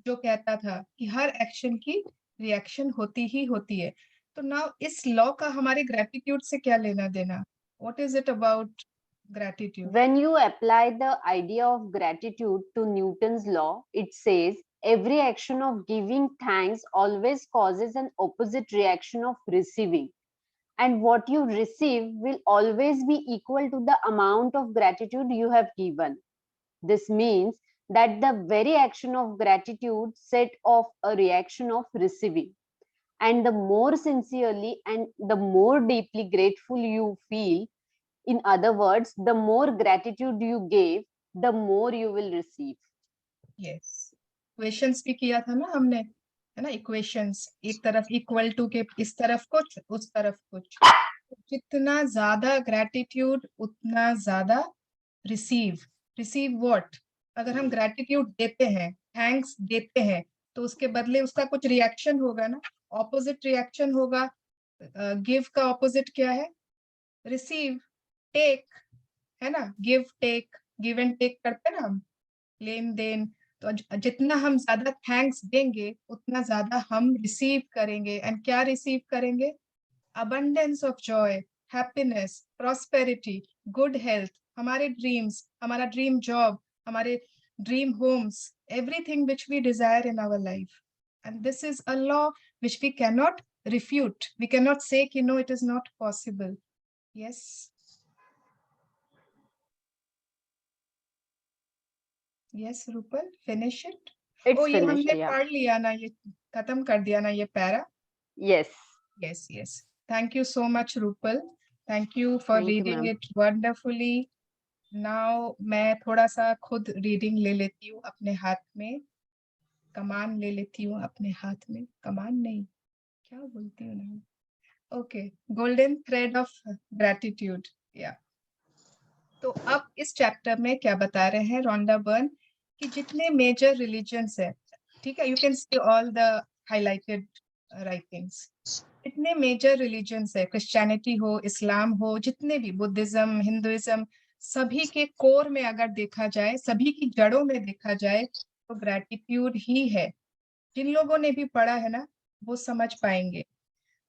जो कहता था कि हर एक्शन की रिएक्शन होती ही होती है। तो नाउ इस लॉ का हमारे ग्रेटिट्यूड से क्या लेना देना? What is it about gratitude? When you apply the idea of gratitude to Newton's law, it says every action of giving thanks always causes an opposite reaction of receiving, and what you receive will always be equal to the amount of gratitude you have given. This means that the very action of gratitude set off a reaction of receiving, and the more sincerely and the more deeply grateful you feel, in other words, the more gratitude you gave, the more you will receive. Yes, equations भी किया था ना हमने, है ना, equations, एक तरफ equal to के इस तरफ कुछ उस तरफ कुछ, जितना ज्यादा ग्रेटिट्यूड उतना ज्यादा रिसीव व्हाट, अगर हम ग्रेटिट्यूड देते हैं, थैंक्स देते हैं, तो उसके बदले उसका कुछ रिएक्शन होगा ना, ऑपोजिट रिएक्शन होगा। गिव का ऑपोजिट क्या है? रिसीव, टेक, है ना, give take, give and take करते हैं ना हम, लेन देन। तो जितना हम ज्यादा थैंक्स देंगे उतना ज्यादा हम रिसीव करेंगे। एंड क्या रिसीव करेंगे? Abundance of joy, happiness, prosperity, good health, हमारे ड्रीम्स, हमारा ड्रीम जॉब, हमारे dream homes, everything which we desire in our life. And this is a law which we cannot refute. We cannot say कि no, it is not possible. Yes. Yes, Rupal, finish it. It's ये finished, हमने yeah. पढ़ लिया ना, ये खत्म कर दिया ना ये para? Yes. Yes, yes. Thank you so much, Rupal. Thank you for Thank you, reading ma'am. it wonderfully. Now मैं थोड़ा सा खुद रीडिंग ले लेती हूँ अपने हाथ में, कमान ले लेती हूँ अपने हाथ में, कमान नहीं, क्या बोलती हूँ ना। Okay, golden thread of gratitude. या तो अब इस चैप्टर में क्या बता रहे हैं रोंडा बर्न कि जितने मेजर रिलीजन्स है, ठीक है, you can see all the highlighted writings, इतने मेजर रिलीजन्स है, क्रिश्चियनिटी हो, इस्लाम हो, जितने भी, बुद्धिज्म, हिंदुइज्म, सभी के कोर में अगर देखा जाए, सभी की जड़ों में देखा जाए तो ग्रैटिट्यूड ही है। जिन लोगों ने भी पढ़ा है ना वो समझ पाएंगे।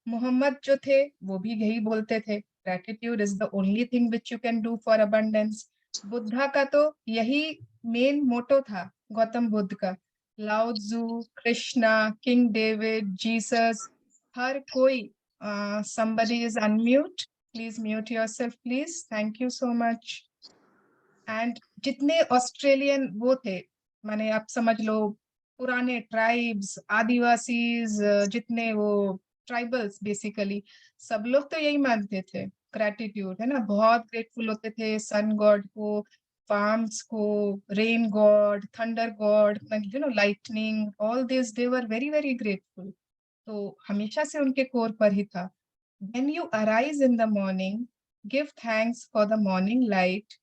मोहम्मद जो थे वो भी यही बोलते थे, gratitude is the only thing which you can do for abundance. Buddha का तो यही मेन मोटो था, गौतम बुद्ध का। लाओ त्जू, कृष्णा, किंग डेविड, जीसस, हर कोई। somebody is unmute, please mute yourself please, thank you so much. And जितने ऑस्ट्रेलियन वो थे, माने आप समझ लो पुराने ट्राइब्स, आदिवासीज, जितने वो ट्राइबल्स बेसिकली, सब लोग तो यही मानते थे ग्रैटिट्यूड, है ना, बहुत ग्रेटफुल होते थे सन गॉड को, फार्म्स को, rain God, thunder God, you know, lightning, all this, they were very very grateful. तो हमेशा से उनके कोर पर ही था। When you arise in the morning, give thanks for the morning light,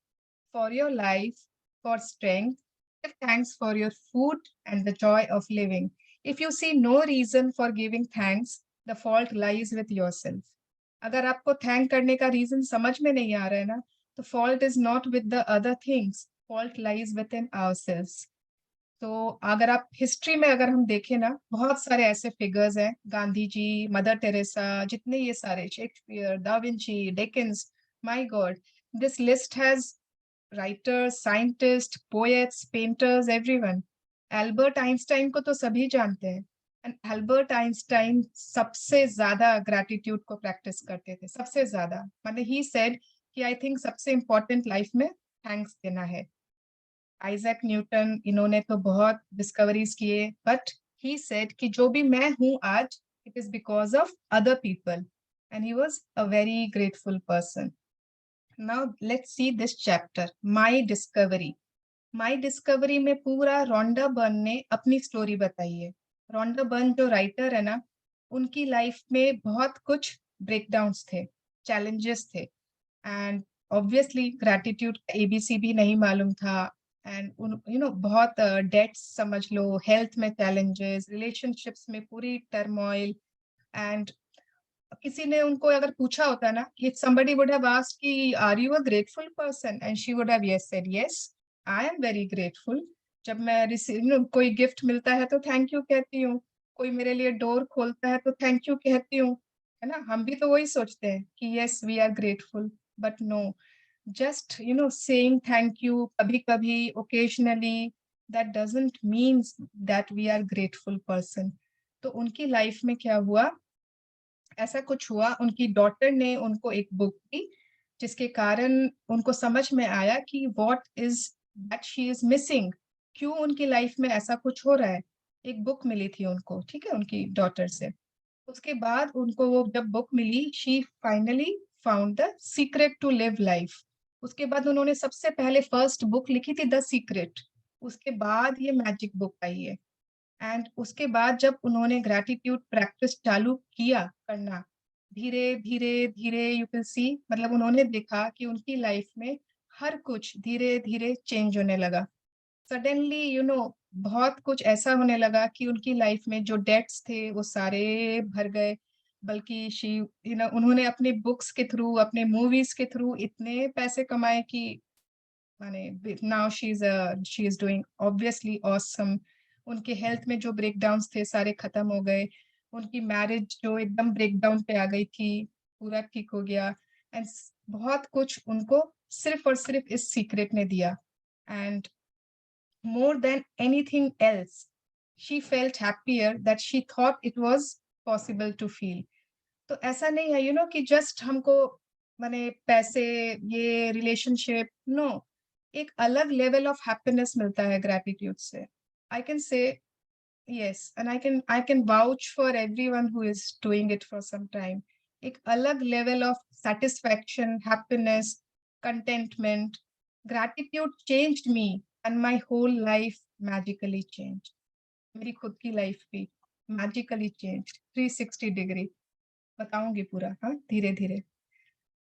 for your life, for strength, give thanks for your food and the joy of living. If you see no reason for giving thanks, the fault lies with yourself. अगर आपको thank करने का reason समझ में नहीं आ रहा है ना, तो fault is not with the other things, fault lies within ourselves. तो अगर आप हिस्ट्री में अगर हम देखें ना, बहुत सारे ऐसे फिगर्स हैं, गांधी जी, मदर टेरेसा, जितने ये सारे, Shakespeare, da Vinci, Dickens, my God, this list has writers, scientist, poets, painters, everyone. Albert Einstein को तो सभी जानते हैं, एंड एल्बर्ट आइंस्टाइन सबसे ज्यादा ग्रैटिट्यूड को प्रैक्टिस करते थे, सबसे ज्यादा। मतलब ही सेड कि आई थिंक सबसे इम्पोर्टेंट लाइफ में थैंक्स देना है। आइजैक न्यूटन, इन्होंने तो बहुत डिस्कवरीज किए, बट ही सेड कि जो भी मैं हूं आज, it is because of other people, and he was a very grateful person. Now let's see this chapter, my discovery. My discovery में पूरा रोंडा बर्न ने अपनी स्टोरी बताई है। रोंडा बर्न जो राइटर है ना, उनकी लाइफ में बहुत कुछ ब्रेकडाउन्स थे, चैलेंजेस थे, एंड ऑब्वियसली ग्रैटिट्यूड का एबीसी भी नहीं मालूम था, एंड यू नो बहुत डेट्स समझ लो, हेल्थ में चैलेंजेस, रिलेशनशिप्स में पूरी टर्मोइल। एंड किसी ने उनको अगर पूछा होता ना, if somebody would have asked कि are you a grateful person, and she would have said yes, I am very grateful. जब मैं रिसीव कोई गिफ्ट मिलता है तो थैंक यू कहती हूँ, कोई मेरे लिए डोर खोलता है तो थैंक यू कहती हूँ, है ना। हम भी तो वही सोचते हैं कि yes we are grateful, but no, just you know saying thank you कभी कभी, occasionally, that doesn't mean that we are grateful person. तो उनकी लाइफ में क्या हुआ, ऐसा कुछ हुआ, उनकी डॉटर ने उनको एक बुक दी जिसके कारण उनको समझ में आया कि what is that she is missing, क्यों उनकी लाइफ में ऐसा कुछ हो रहा है। एक बुक मिली थी उनको, ठीक है, उनकी डॉटर से। उसके बाद उनको वो जब बुक मिली, she finally found the secret to live life. उसके बाद उन्होंने सबसे पहले फर्स्ट बुक लिखी थी द सीक्रेट, उसके बाद ये मैजिक बुक आई है। एंड उसके बाद जब उन्होंने ग्रैटिट्यूड प्रैक्टिस चालू किया करना, धीरे धीरे धीरे यू कैन सी, मतलब उन्होंने देखा कि उनकी लाइफ में हर कुछ धीरे धीरे चेंज होने लगा। सडनली यू नो बहुत कुछ ऐसा होने लगा कि उनकी लाइफ में जो डेट्स थे वो सारे भर गए, बल्कि शी यू नो उन्होंने अपने बुक्स के थ्रू, अपने मूवीज के थ्रू इतने पैसे कमाए कि माने now she is doing obviously awesome. उनके हेल्थ में जो ब्रेकडाउन्स थे सारे खत्म हो गए। उनकी मैरिज जो एकदम ब्रेकडाउन पे आ गई थी पूरा ठीक हो गया। एंड बहुत कुछ उनको सिर्फ और सिर्फ इस सीक्रेट ने दिया। And more than anything else, she felt happier that she thought it was possible to feel. तो ऐसा नहीं है कि जस्ट हमको माने पैसे, ये रिलेशनशिप, नो, एक अलग लेवल ऑफ हैप्पीनेस मिलता है ग्रैटिट्यूड से। I can say yes, and I can vouch for everyone who is doing it for some time. एक अलग level of satisfaction, happiness, contentment, gratitude changed me and my whole life magically changed. मेरी खुद की life भी magically changed 360 degree। बताऊंगी पूरा, हाँ, धीरे धीरे।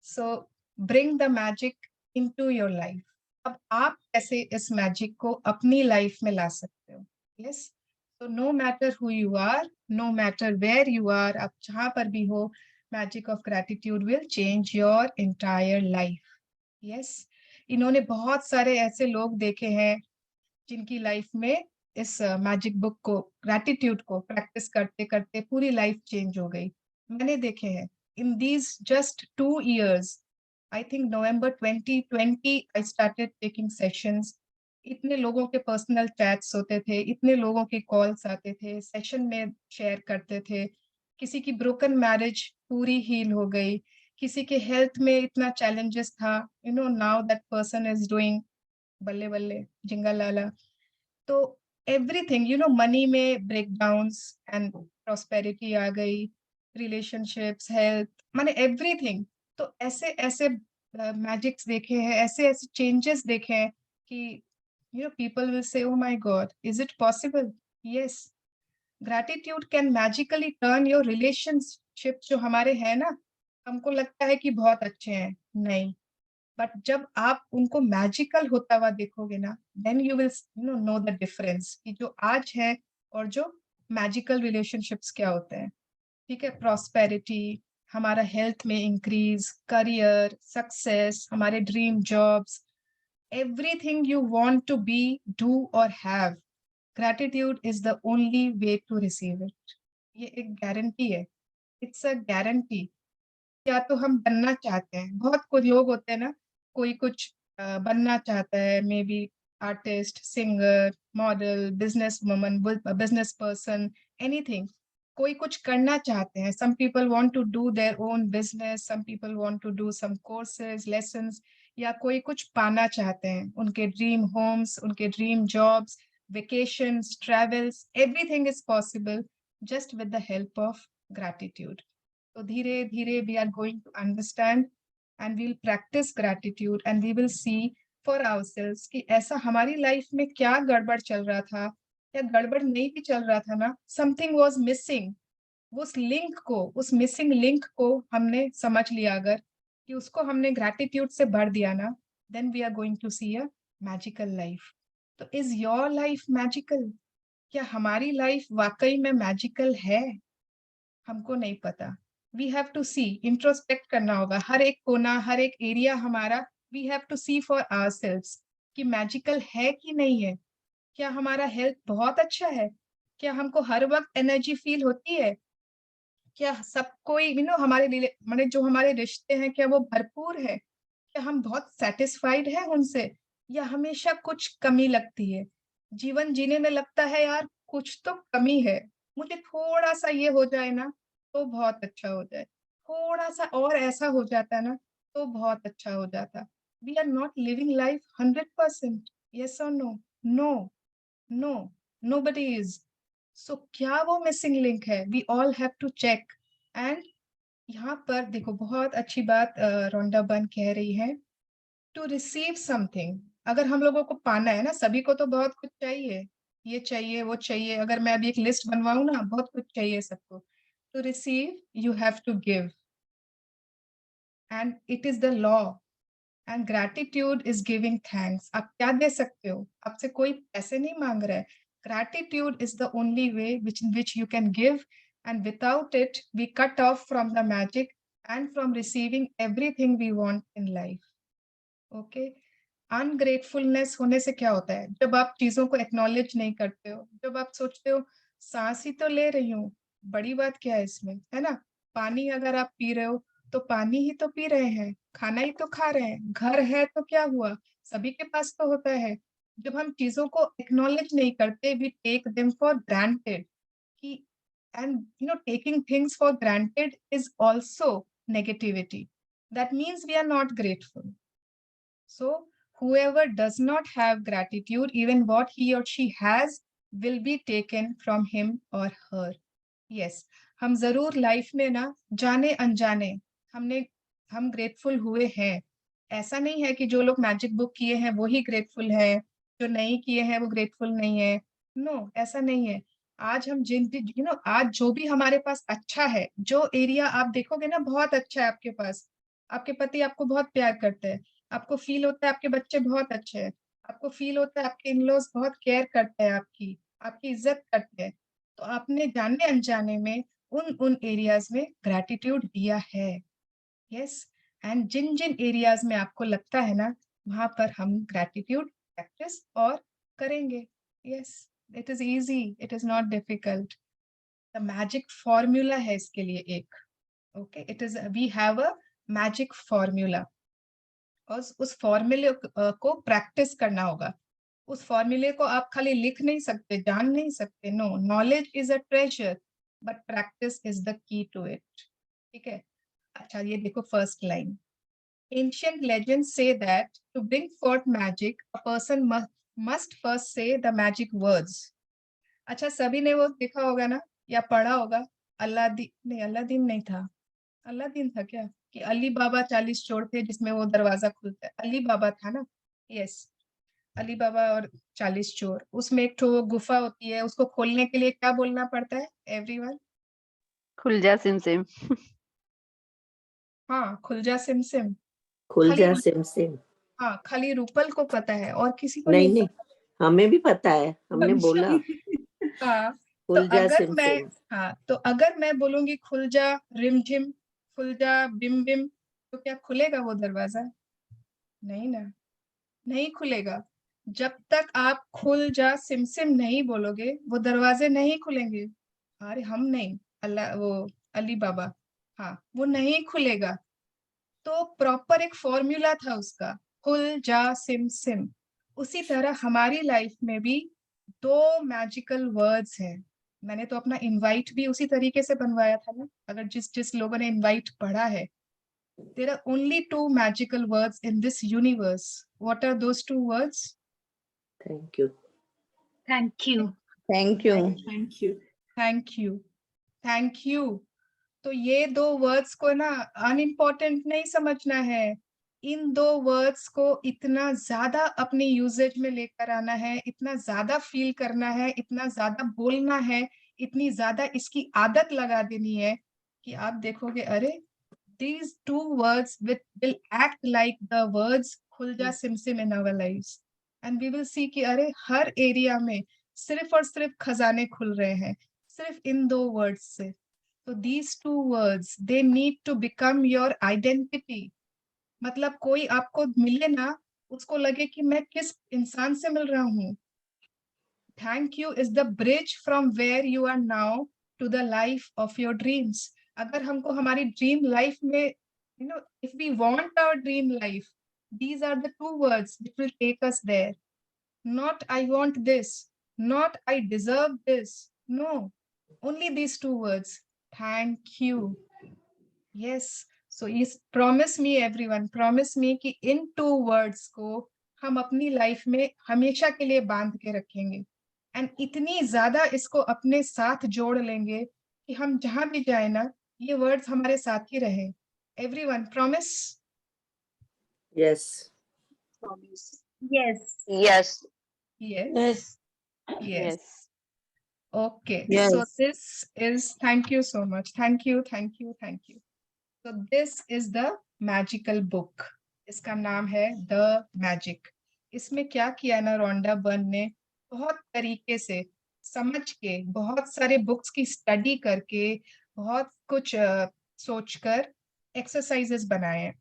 So bring the magic into your life। अब आप कैसे इस मैजिक को अपनी लाइफ में ला सकते हो? Yes, so no matter who you are, no matter where you are, आप जहां पर भी हो, magic of gratitude will change your entire life। Yes, इन्होंने बहुत सारे ऐसे लोग देखे हैं जिनकी लाइफ में इस मैजिक बुक को, ग्रैटिट्यूड को प्रैक्टिस करते करते पूरी लाइफ चेंज हो गई। मैंने देखे हैं in these just 2 years, I think November 2020 I started taking sessions। इतने लोगों के पर्सनल चैट्स होते थे, इतने लोगों के कॉल्स आते थे, सेशन में शेयर करते थे। किसी की ब्रोकन मैरिज पूरी हील हो गई, किसी के हेल्थ में इतना चैलेंजेस था, now that person is doing बल्ले बल्ले जिंगा लाला। तो एवरीथिंग, मनी में ब्रेकडाउन्स एंड प्रॉस्पेरिटी आ गई, रिलेशनशिप्स, हेल्थ, माने एवरीथिंग। तो ऐसे ऐसे मैजिक्स देखे हैं, ऐसे ऐसे चेंजेस देखे हैं कि people will say, oh my God, is it possible? Yes, gratitude can magically turn your relationships जो हमारे हैं ना, हमको लगता है कि बहुत अच्छे हैं, नहीं, बट जब आप उनको मैजिकल होता हुआ देखोगे ना, then you will know the difference कि जो आज है और जो मैजिकल रिलेशनशिप्स क्या होते हैं। ठीक है, प्रॉस्पेरिटी, हमारा हेल्थ में इंक्रीज, करियर, सक्सेस, हमारे dream jobs, everything you want to be, do or have, gratitude is the only way to receive it। ये एक गारंटी है, इट्स अ गारंटी। या तो हम बनना चाहते हैं, बहुत कुछ लोग होते हैं ना, कोई कुछ बनना चाहता है, may be artist, singer, model, business woman, business person, anything. कोई कुछ करना चाहते हैं, some people want to do their own business, some people want to do some courses, lessons, या कोई कुछ पाना चाहते हैं, उनके ड्रीम होम्स, उनके dream jobs, vacations, travels, everything is possible just with the help of gratitude. तो धीरे धीरे we are going to understand and we will practice gratitude and we will see for ourselves कि ऐसा हमारी life में क्या गड़बड़ चल रहा था, या गड़बड़ नहीं भी चल रहा था ना, समथिंग वाज मिसिंग। उस लिंक को, उस मिसिंग लिंक को हमने समझ लिया, अगर कि उसको हमने ग्रैटिट्यूड से भर दिया ना, then we are going to see a magical life. तो इज योर लाइफ मैजिकल? क्या हमारी लाइफ वाकई में मैजिकल है? हमको नहीं पता। We have to see, introspect करना होगा, हर एक कोना, हर एक एरिया हमारा, we have to see for ourselves कि मैजिकल है कि नहीं है। क्या हमारा हेल्थ बहुत अच्छा है? क्या हमको हर वक्त एनर्जी फील होती है? क्या सब कोई हमारे लिए, माने जो हमारे रिश्ते हैं, क्या वो भरपूर है? क्या हम बहुत सेटिस्फाइड हैं उनसे, या हमेशा कुछ कमी लगती है? जीवन जीने में लगता है यार कुछ तो कमी है, मुझे थोड़ा सा ये हो जाए ना तो बहुत अच्छा हो जाए, थोड़ा सा और ऐसा हो जाता है ना तो बहुत अच्छा हो जाता। We are not living life 100%। Yes और no? No, no, nobody is। So क्या वो मिसिंग लिंक है? We all have to check. And यहाँ पर देखो बहुत अच्छी बात रोंडा बन कह रही है, टू रिसीव समथिंग। अगर हम लोगों को पाना है ना, सभी को तो बहुत कुछ चाहिए, ये चाहिए वो चाहिए, अगर मैं अभी एक लिस्ट बनवाऊं ना, बहुत कुछ चाहिए सबको। To receive you have to give, and it is the law. And gratitude is giving thanks. आप क्या दे सकते हो? आपसे कोई पैसे नहीं मांग रहा है। Gratitude is the only way which you can give, and without it we cut off from the magic and from receiving everything we want in life। Okay, अनग्रेटफुलनेस होने से क्या होता है? जब आप चीजों को एक्नॉलेज नहीं करते हो, जब आप सोचते हो सांस ही तो ले रही हूँ, बड़ी बात क्या है इसमें, है ना? पानी अगर आप पी रहे हो तो पानी ही तो पी रहे हैं, खाना ही तो खा रहे हैं, घर है तो क्या हुआ, सभी के पास तो होता है। जब हम चीजों को एक्नॉलेज नहीं करते, we take them for granted कि, and taking things for granted is also negativity. That means we are not grateful. So whoever does not have gratitude, even what he or she has will be taken from him or her. Yes, हम जरूर life में ना जाने अनजाने हम grateful हुए हैं। ऐसा नहीं है कि जो लोग मैजिक बुक किए हैं वो ही ग्रेटफुल है, जो नहीं किए हैं वो ग्रेटफुल नहीं है। नो, ऐसा नहीं है। आज हम आज जो भी हमारे पास अच्छा है, जो एरिया आप देखोगे ना बहुत अच्छा है आपके पास, आपके पति आपको बहुत प्यार करते हैं, आपको फील होता है आपके बच्चे बहुत अच्छे हैं, आपको फील होता है आपके इन-लॉज बहुत केयर करते हैं आपकी इज्जत करते हैं, तो आपने जाने अनजाने में उन एरियाज में ग्रैटिट्यूड दिया है। यस, एंड जिन जिन एरियाज में आपको लगता है ना, वहां पर हम ग्रैटिट्यूड प्रैक्टिस और करेंगे। Yes, it is easy, it is not difficult. The magic formula है इसके लिए एक, okay, it is, we have a magic formula, और उस फॉर्मूले को प्रैक्टिस करना होगा। उस फॉर्मूले को आप खाली लिख नहीं सकते, जान नहीं सकते। No, knowledge is a treasure but practice is the key to it. ठीक है, अच्छा ये देखो फर्स्ट लाइन, एंशिएंट लेजेंड्स से that to bring forth magic a person must first say the magic words. अच्छा, सभी ने वो देखा होगा ना या पढ़ा होगा, अलादीन नहीं था, अलादीन था क्या, कि अली बाबा 40 चोर थे जिसमें वो दरवाजा खुलता है, अली बाबा था ना। यस, अली बाबा और 40 चोर, उसमें एक तो गुफा होती है, उसको खोलने के लिए क्या बोलना पड़ता है एवरीवन? खुल जा सिम सिम। हाँ, खुल जा सिम सिम। खुल जा सिम सिम। हाँ, खाली रूपल को पता है और किसी को नहीं नहीं नहीं, हमें भी पता है, हमने बोला हाँ, तो खुल जा अगर सिम मैं सिम। हाँ तो अगर मैं बोलूंगी खुल जा रिमझिम, खुल जा बिम बिम, तो क्या खुलेगा वो दरवाजा? नहीं ना, नहीं खुलेगा। जब तक आप खुल जा सिम सिम नहीं बोलोगे वो दरवाजे नहीं खुलेंगे। अरे हम नहीं, अल्लाह वो अली बाबा, हाँ वो नहीं खुलेगा। तो प्रॉपर एक फॉर्मूला था उसका, खुल जा सिम सिम। उसी तरह हमारी लाइफ में भी 2 मैजिकल वर्ड्स हैं। मैंने तो अपना इनवाइट भी उसी तरीके से बनवाया था ना, अगर जिस जिस लोगों ने इनवाइट पढ़ा है। There are only 2 magical words in this universe. What are those 2 words? Thank you. Thank you. Thank you. Thank you. Thank you. Thank you. तो ये 2 वर्ड्स को ना अनइम्पोर्टेंट नहीं समझना है। इन 2 वर्ड्स को इतना ज्यादा अपनी यूजेज में लेकर आना है, इतना ज्यादा फील करना है, इतना ज्यादा बोलना है, इतनी ज्यादा इसकी आदत लगा देनी है कि आप देखोगे अरे these 2 words will act like the words खुल जा SIM SIM in our lives, and we will see कि अरे हर एरिया में सिर्फ और सिर्फ खजाने खुल रहे हैं सिर्फ इन 2 वर्ड्स से। तो these 2 words they need to become your identity। मतलब कोई आपको मिले ना, उसको लगे कि मैं किस इंसान से मिल रहा हूँ। Thank you is the bridge from where you are now to the life of your dreams. अगर हमको हमारी ड्रीम लाइफ में, if we want our dream life, these are the 2 words which will take us there. Not I want this, not I deserve this. No, only these 2 words. Thank you. Yes. So promise me everyone, promise me कि इन 2 words को हम अपनी life में हमेशा के लिए बांध के रखेंगे, एंड इतनी ज्यादा इसको अपने साथ जोड़ लेंगे कि हम जहां भी जाए ना, ये वर्ड्स हमारे साथ ही रहे। Everyone promise? Yes. Yes. Yes. Yes. Yes. Okay. Yes. So this is, thank you so much. Thank you, thank you, thank you. So this is the magical book. इसका नाम है द मैजिक। इसमें क्या किया ना रोंडा बर्न ने, बहुत तरीके से समझ के, बहुत सारे बुक्स की स्टडी करके, बहुत कुछ सोचकर एक्सरसाइजेस बनाए हैं।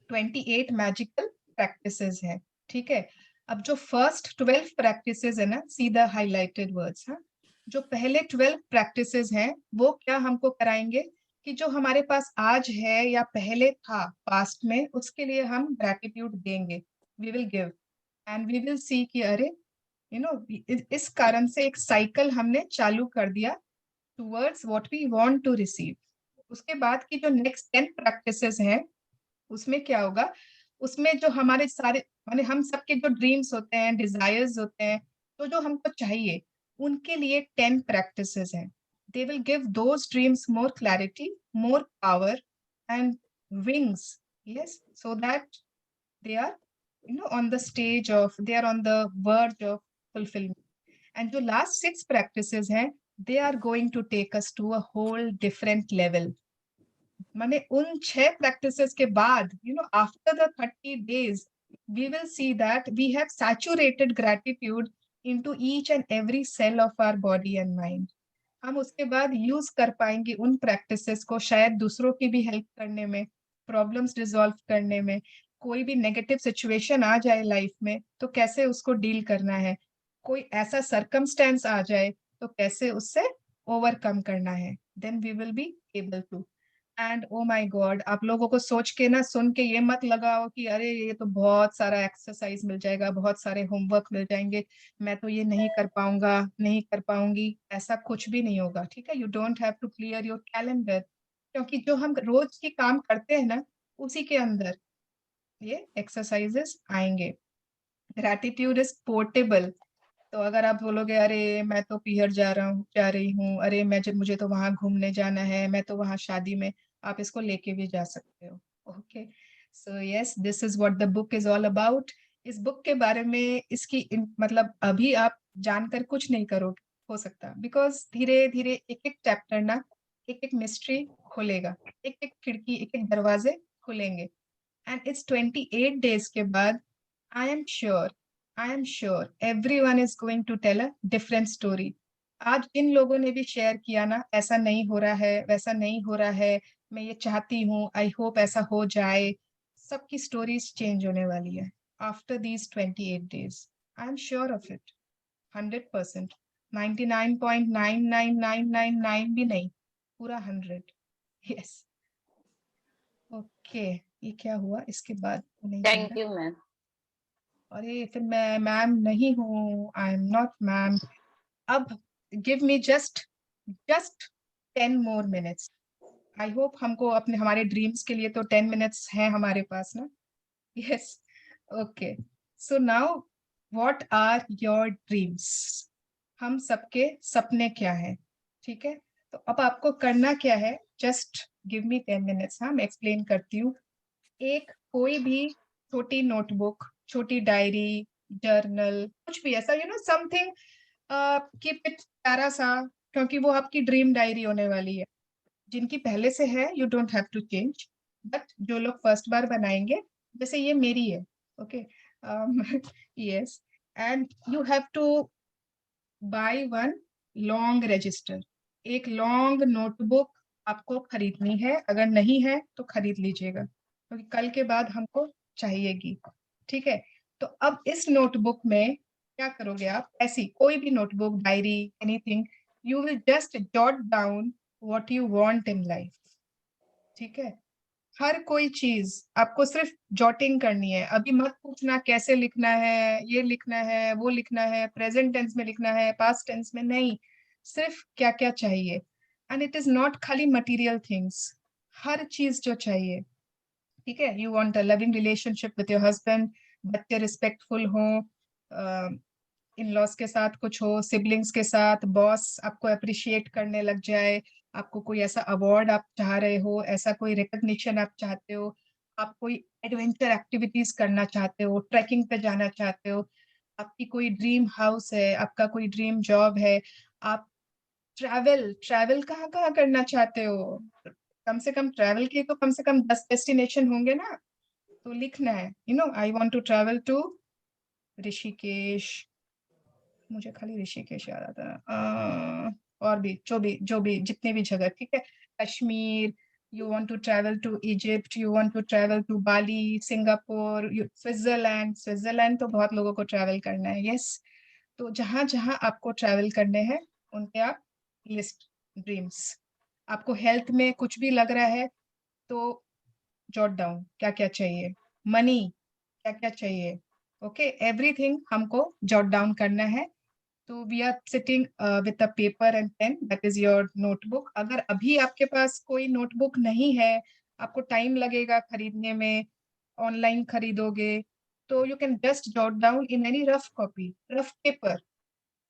28 मैजिकल प्रैक्टिसेस हैं। ठीक है। अब जो फर्स्ट 12 प्रैक्टिसेस है ना, सी द हाइलाइटेड वर्ड्स, हाँ, जो पहले 12 प्रैक्टिसेस हैं वो क्या हमको कराएंगे कि जो हमारे पास आज है या पहले था पास्ट में, उसके लिए हम ग्रैटिट्यूड देंगे, we will give and we will see कि अरे इस कारण से एक साइकिल हमने चालू कर दिया towards what we want to receive. उसके बाद की जो नेक्स्ट 10 प्रैक्टिसेस हैं उसमें क्या होगा, उसमें जो हमारे सारे माने हम सबके जो ड्रीम्स होते हैं, डिजायर्स होते हैं, तो जो हमको चाहिए उनके लिए 10 प्रैक्टिसेस हैं। They will give those dreams more clarity, more power and wings, yes, so that they are on the stage of, they are on the verge of fulfillment. And the last 6 practices हैं, they are going to take us to a whole different level. माने उन 6 practices के बाद after the 30 days we will see that we have saturated gratitude into each and every cell of our body and mind. हम उसके बाद use कर पाएंगे उन प्रैक्टिसेस को शायद दूसरों की भी हेल्प करने में, प्रॉब्लम्स रिजॉल्व करने में, कोई भी नेगेटिव सिचुएशन आ जाए लाइफ में तो कैसे उसको डील करना है, कोई ऐसा सरकमस्टेंस आ जाए तो कैसे उससे ओवरकम करना है, then we will be able to. And oh my god, आप लोगों को सोच के ना, सुन के ये मत लगाओ कि अरे ये तो बहुत सारा एक्सरसाइज मिल जाएगा, बहुत सारे होमवर्क मिल जाएंगे, मैं तो ये नहीं कर पाऊंगा, नहीं कर पाऊंगी, ऐसा कुछ भी नहीं होगा, ठीक है। You don't have to clear your calendar, क्योंकि जो हम रोज की काम करते हैं ना उसी के अंदर ये एक्सरसाइजेस आएंगे। ग्रैटिट्यूड इज पोर्टेबल, तो अगर आप बोलोगे अरे मैं तो पीहर जा रही हूँ, अरे मुझे तो वहां घूमने जाना है, मैं तो वहां शादी में, आप इसको लेके भी जा सकते हो। Okay, so yes, this is what the book is all about. इस बुक के बारे में मतलब अभी आप जानकर कुछ नहीं करो हो सकता, बिकॉज धीरे धीरे एक एक चैप्टर ना एक एक मिस्ट्री खोलेगा, एक एक खिड़की, एक एक दरवाजे खुलेंगे। एंड इट्स 28 days के बाद I am sure everyone is going to tell a different story. आज इन लोगों ने भी शेयर किया ना, ऐसा नहीं हो रहा है, वैसा नहीं हो रहा है, मैं ये चाहती हूँ, आई होप ऐसा हो जाए, सबकी स्टोरीज चेंज होने वाली है after these 28 days. I am sure of it, 100%, 99.99999 भी नहीं, पूरा 100। यस, ओके, ये क्या हुआ इसके बाद नहीं चल थैंक रहा। You ma'am. अरे फिर मैं मैम नहीं हूँ, आई एम नॉट मैम। अब give me just 10 more minutes. I hope हमको अपने हमारे ड्रीम्स के लिए तो 10 minutes है हमारे पास ना। Yes, okay, so now what are your dreams? हम सबके सपने क्या है, ठीक है। तो अब आपको करना क्या है, जस्ट गिव मी 10 minutes, हाँ मैं एक्सप्लेन करती हूँ। एक कोई भी छोटी नोटबुक, छोटी डायरी, जर्नल, कुछ भी ऐसा समथिंग, कीप इट प्यारा सा, क्योंकि वो आपकी ड्रीम डायरी होने वाली है। जिनकी पहले से है you don't have to change, but जो लोग फर्स्ट बार बनाएंगे, जैसे ये मेरी है, okay, yes, and you have to buy one long register. एक लॉन्ग नोटबुक आपको खरीदनी है, अगर नहीं है तो खरीद लीजिएगा, क्योंकि कल के बाद हमको चाहिएगी, ठीक है। तो अब इस नोटबुक में क्या करोगे आप, ऐसी कोई भी notebook, diary, anything, you will just jot down what you want in life, ठीक है। हर कोई चीज आपको सिर्फ जॉटिंग करनी है, अभी मत पूछना कैसे लिखना है, ये लिखना है, वो लिखना है, प्रेजेंट टेंस में लिखना है, पास्ट टेंस में नहीं, सिर्फ क्या क्या चाहिए। एंड इट इज नॉट खाली मटेरियल थिंग्स, हर चीज जो चाहिए, ठीक है। You want a loving relationship with your husband, बच्चे रिस्पेक्टफुल हो, इन लॉज के साथ कुछ हो, सिबलिंग्स के साथ, बॉस आपको अप्रिशिएट करने लग जाए, आपको कोई ऐसा अवार्ड आप चाह रहे हो, ऐसा कोई रिकॉग्निशन आप चाहते हो, आप कोई एडवेंचर एक्टिविटीज करना चाहते हो, ट्रैकिंग पे जाना चाहते हो, आपकी कोई ड्रीम हाउस है, आपका कोई ड्रीम जॉब है, आप ट्रैवल कहाँ कहाँ करना चाहते हो, कम से कम ट्रैवल के तो कम से कम 10 डेस्टिनेशन होंगे ना, तो लिखना है, I want to travel to Rishikesh, मुझे खाली ऋषिकेश याद आता है, और भी जो भी जितने भी जगह, ठीक है, Kashmir, You want to travel to Egypt, you want to travel to Bali, Singapore, Switzerland. Switzerland तो बहुत लोगों को travel करना है, yes. तो जहां जहां आपको travel करने हैं उनके आप list dreams. आपको health में कुछ भी लग रहा है तो jot down क्या क्या चाहिए, money क्या क्या चाहिए, okay, everything हमको jot down करना है. तो we are sitting with a paper and pen, that is your notebook. अगर अभी आपके पास कोई notebook नहीं है, आपको time लगेगा खरीदने में, online खरीदोगे, तो you can just jot down in any rough copy, rough paper.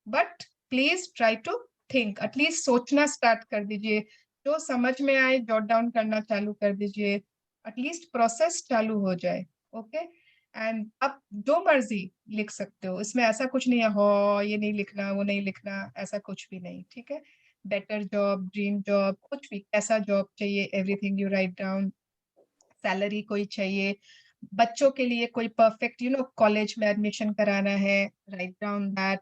But please try to think, at least सोचना start कर दीजिए, जो समझ में आए jot down करना चालू कर दीजिए, at least process चालू हो जाए, okay? एंड आप जो मर्जी लिख सकते हो, इसमें ऐसा कुछ नहीं है हो ये नहीं लिखना वो नहीं लिखना, ऐसा कुछ भी नहीं, ठीक है? बेटर जॉब, ड्रीम जॉब, कुछ भी, कैसा जॉब चाहिए, everything you write down. Salary कोई चाहिए, बच्चों के लिए कोई परफेक्ट कॉलेज में एडमिशन कराना है, राइट डाउन दैट.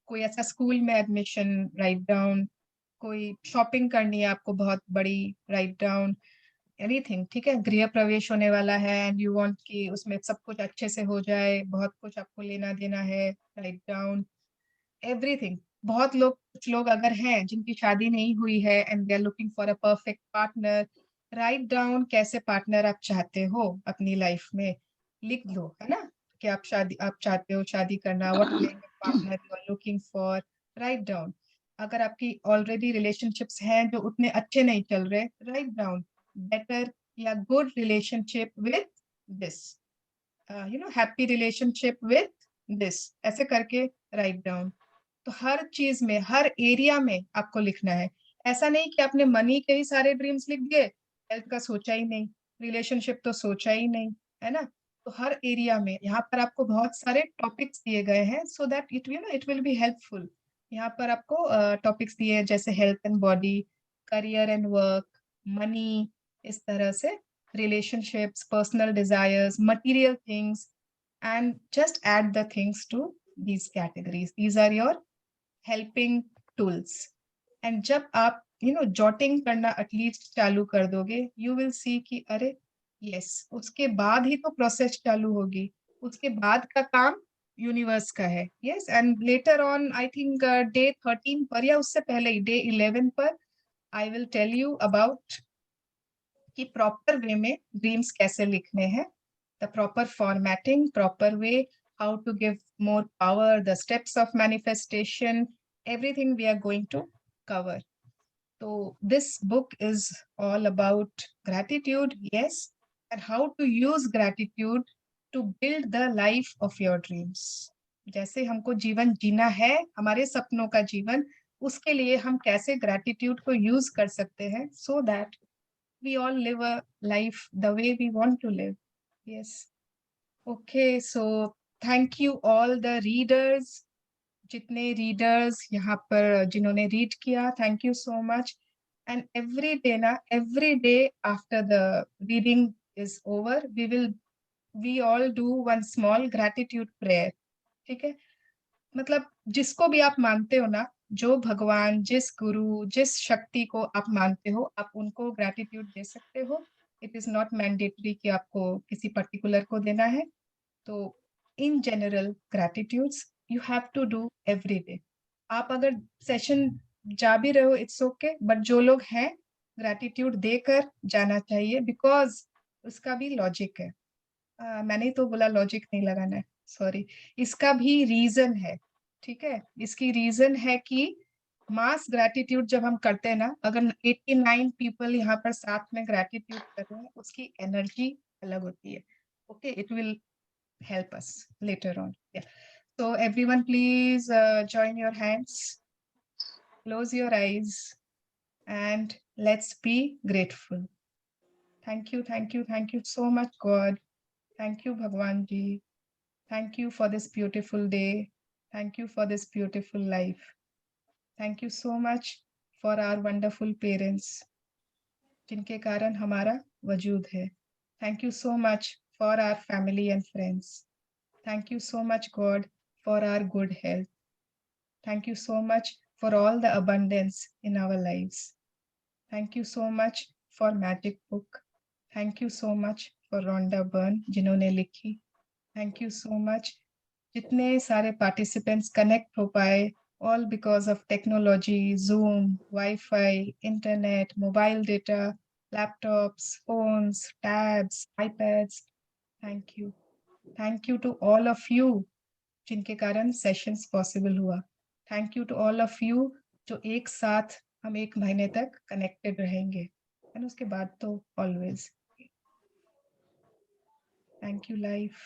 कोई ऐसा स्कूल में एडमिशन, राइट डाउन. कोई शॉपिंग करनी है आपको बहुत बड़ी, राइट डाउन. एनीथिंग, ठीक है? गृह प्रवेश होने वाला है एंड यू वांट कि उसमें सब कुछ अच्छे से हो जाए, बहुत कुछ आपको लेना देना है, राइट डाउन एवरीथिंग. बहुत लोग, कुछ लोग अगर हैं जिनकी शादी नहीं हुई है and they are looking for a perfect partner, right down कैसे पार्टनर आप चाहते हो अपनी लाइफ में, लिख दो, है ना? कि आप चाहते हो शादी करना, what kind of partner you are looking for, right down. अगर आपकी ऑलरेडी रिलेशनशिप्स हैं जो उतने अच्छे नहीं चल रहे, राइट डाउन better या good relationship with this, happy relationship with this, ऐसे करके write down. तो हर चीज में, हर एरिया में आपको लिखना है. ऐसा नहीं कि आपने मनी के ही सारे ड्रीम्स लिख दिए, हेल्थ का सोचा ही नहीं, रिलेशनशिप तो सोचा ही नहीं, है ना? तो हर एरिया में यहाँ पर आपको बहुत सारे टॉपिक्स दिए गए हैं, so that it will be helpful. यहाँ पर आपको टॉपिक्स दिए हैं जैसे health and body, career and work, money, इस तरह से relationships, personal desires, material things, and just add the things to these categories. These are your helping tools. And जब आप jotting करना at least चालू कर दोगे, you will see कि अरे yes, उसके बाद ही तो process चालू होगी, उसके बाद का काम यूनिवर्स का है. yes, and later on I think day 13 पर या उससे पहले ही day 11 पर I will tell you about कि प्रॉपर वे में ड्रीम्स कैसे लिखने हैं, the proper formatting, proper way, how to give more power, the steps of manifestation, everything we are going to cover. तो this book is all about gratitude, yes, and how to use gratitude to build the life of your dreams. जैसे हमको जीवन जीना है, हमारे सपनों का जीवन, उसके लिए हम कैसे ग्रैटिट्यूड को यूज कर सकते हैं, so that we all live a life the way we want to live. Yes. Okay, so thank you all the readers, जितने readers यहाँ पर जिन्होंने read किया, thank you so much. And every day after the reading is over, we all do one small gratitude prayer. ठीक है? मतलब जिसको भी आप मानते हो ना, जो भगवान, जिस गुरु, जिस शक्ति को आप मानते हो, आप उनको ग्रैटिट्यूड दे सकते हो. इट इज नॉट मैंडेटरी कि आपको किसी पर्टिकुलर को देना है. तो in general gratitudes you have to do every day. आप अगर सेशन जा भी रहे हो, इट्स ओके, बट जो लोग हैं ग्रैटिट्यूड देकर जाना चाहिए, बिकॉज उसका भी लॉजिक है. मैंने तो बोला लॉजिक नहीं लगाना है, सॉरी, इसका भी रीजन है. ठीक है, इसकी रीजन है कि मास ग्रैटिट्यूड जब हम करते हैं ना, अगर 89 पीपल यहाँ पर साथ में ग्रैटिट्यूड कर रहे हैं, उसकी एनर्जी अलग होती है. Okay, it will help us later on. So everyone please join your hands, close your eyes, and let's be grateful. Thank you so much, God. Thank you, Bhagwan Ji. Thank you for this beautiful day. Thank you for this beautiful life. Thank you so much for our wonderful parents, जिनके कारण हमारा वजूद है. Thank you so much for our family and friends. Thank you so much, God, for our good health. Thank you so much for all the abundance in our lives. Thank you so much for Magic Book. Thank you so much for Rhonda Byrne जिन्होंने लिखी. Thank you so much. जितने सारे participants connect हो पाए, all because of technology, Zoom, Wi-Fi, internet, mobile data, laptops, phones, tabs, iPads. Thank you. Thank you to all of you जिनके कारण sessions possible हुआ. Thank you to all of you जो एक साथ हम 1 महीने तक connected रहेंगे. And उसके बाद तो always. Thank you, life.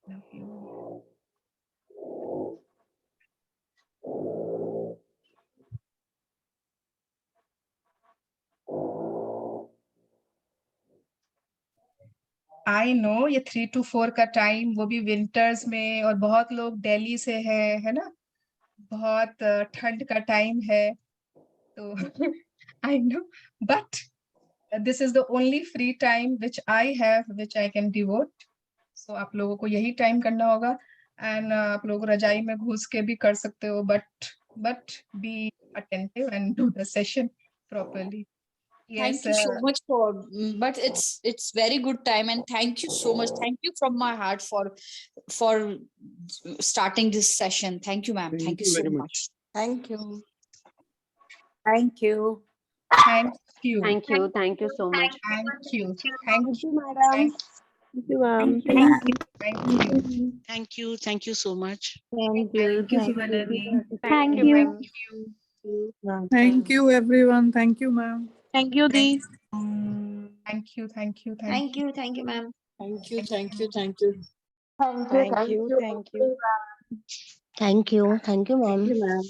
Love you. I know ये 3 to 4 का टाइम वो भी विंटर्स में और बहुत लोग दिल्ली से है ना बहुत ठंड का टाइम है तो I know but this is the only free time which I have which I can devote so आप लोगों को यही टाइम करना होगा and आप लोग रजाई में घुस के भी कर सकते हो but be attentive and do the session properly. Yes, thank you so much for but it's very good time and thank you so much. Thank you from my heart for starting this session. Thank you, ma'am. Thank you so much. Thank you. Thank you. Thank you. Thank you. Thank you so much. Thank you. Thank you, madam. Thank you, ma'am. Thank you. Thank you. Thank you. Thank you so much. Thank you. Thank you, Subhanavi. Thank you. you. Thank you, everyone. Thank you, ma'am. Thank you, Dee. Thank you. Thank you. Thank you. Thank you, ma'am. Thank you. Thank you. Thank you. Thank you. Thank you. Thank you. Thank you, ma'am. ma'am.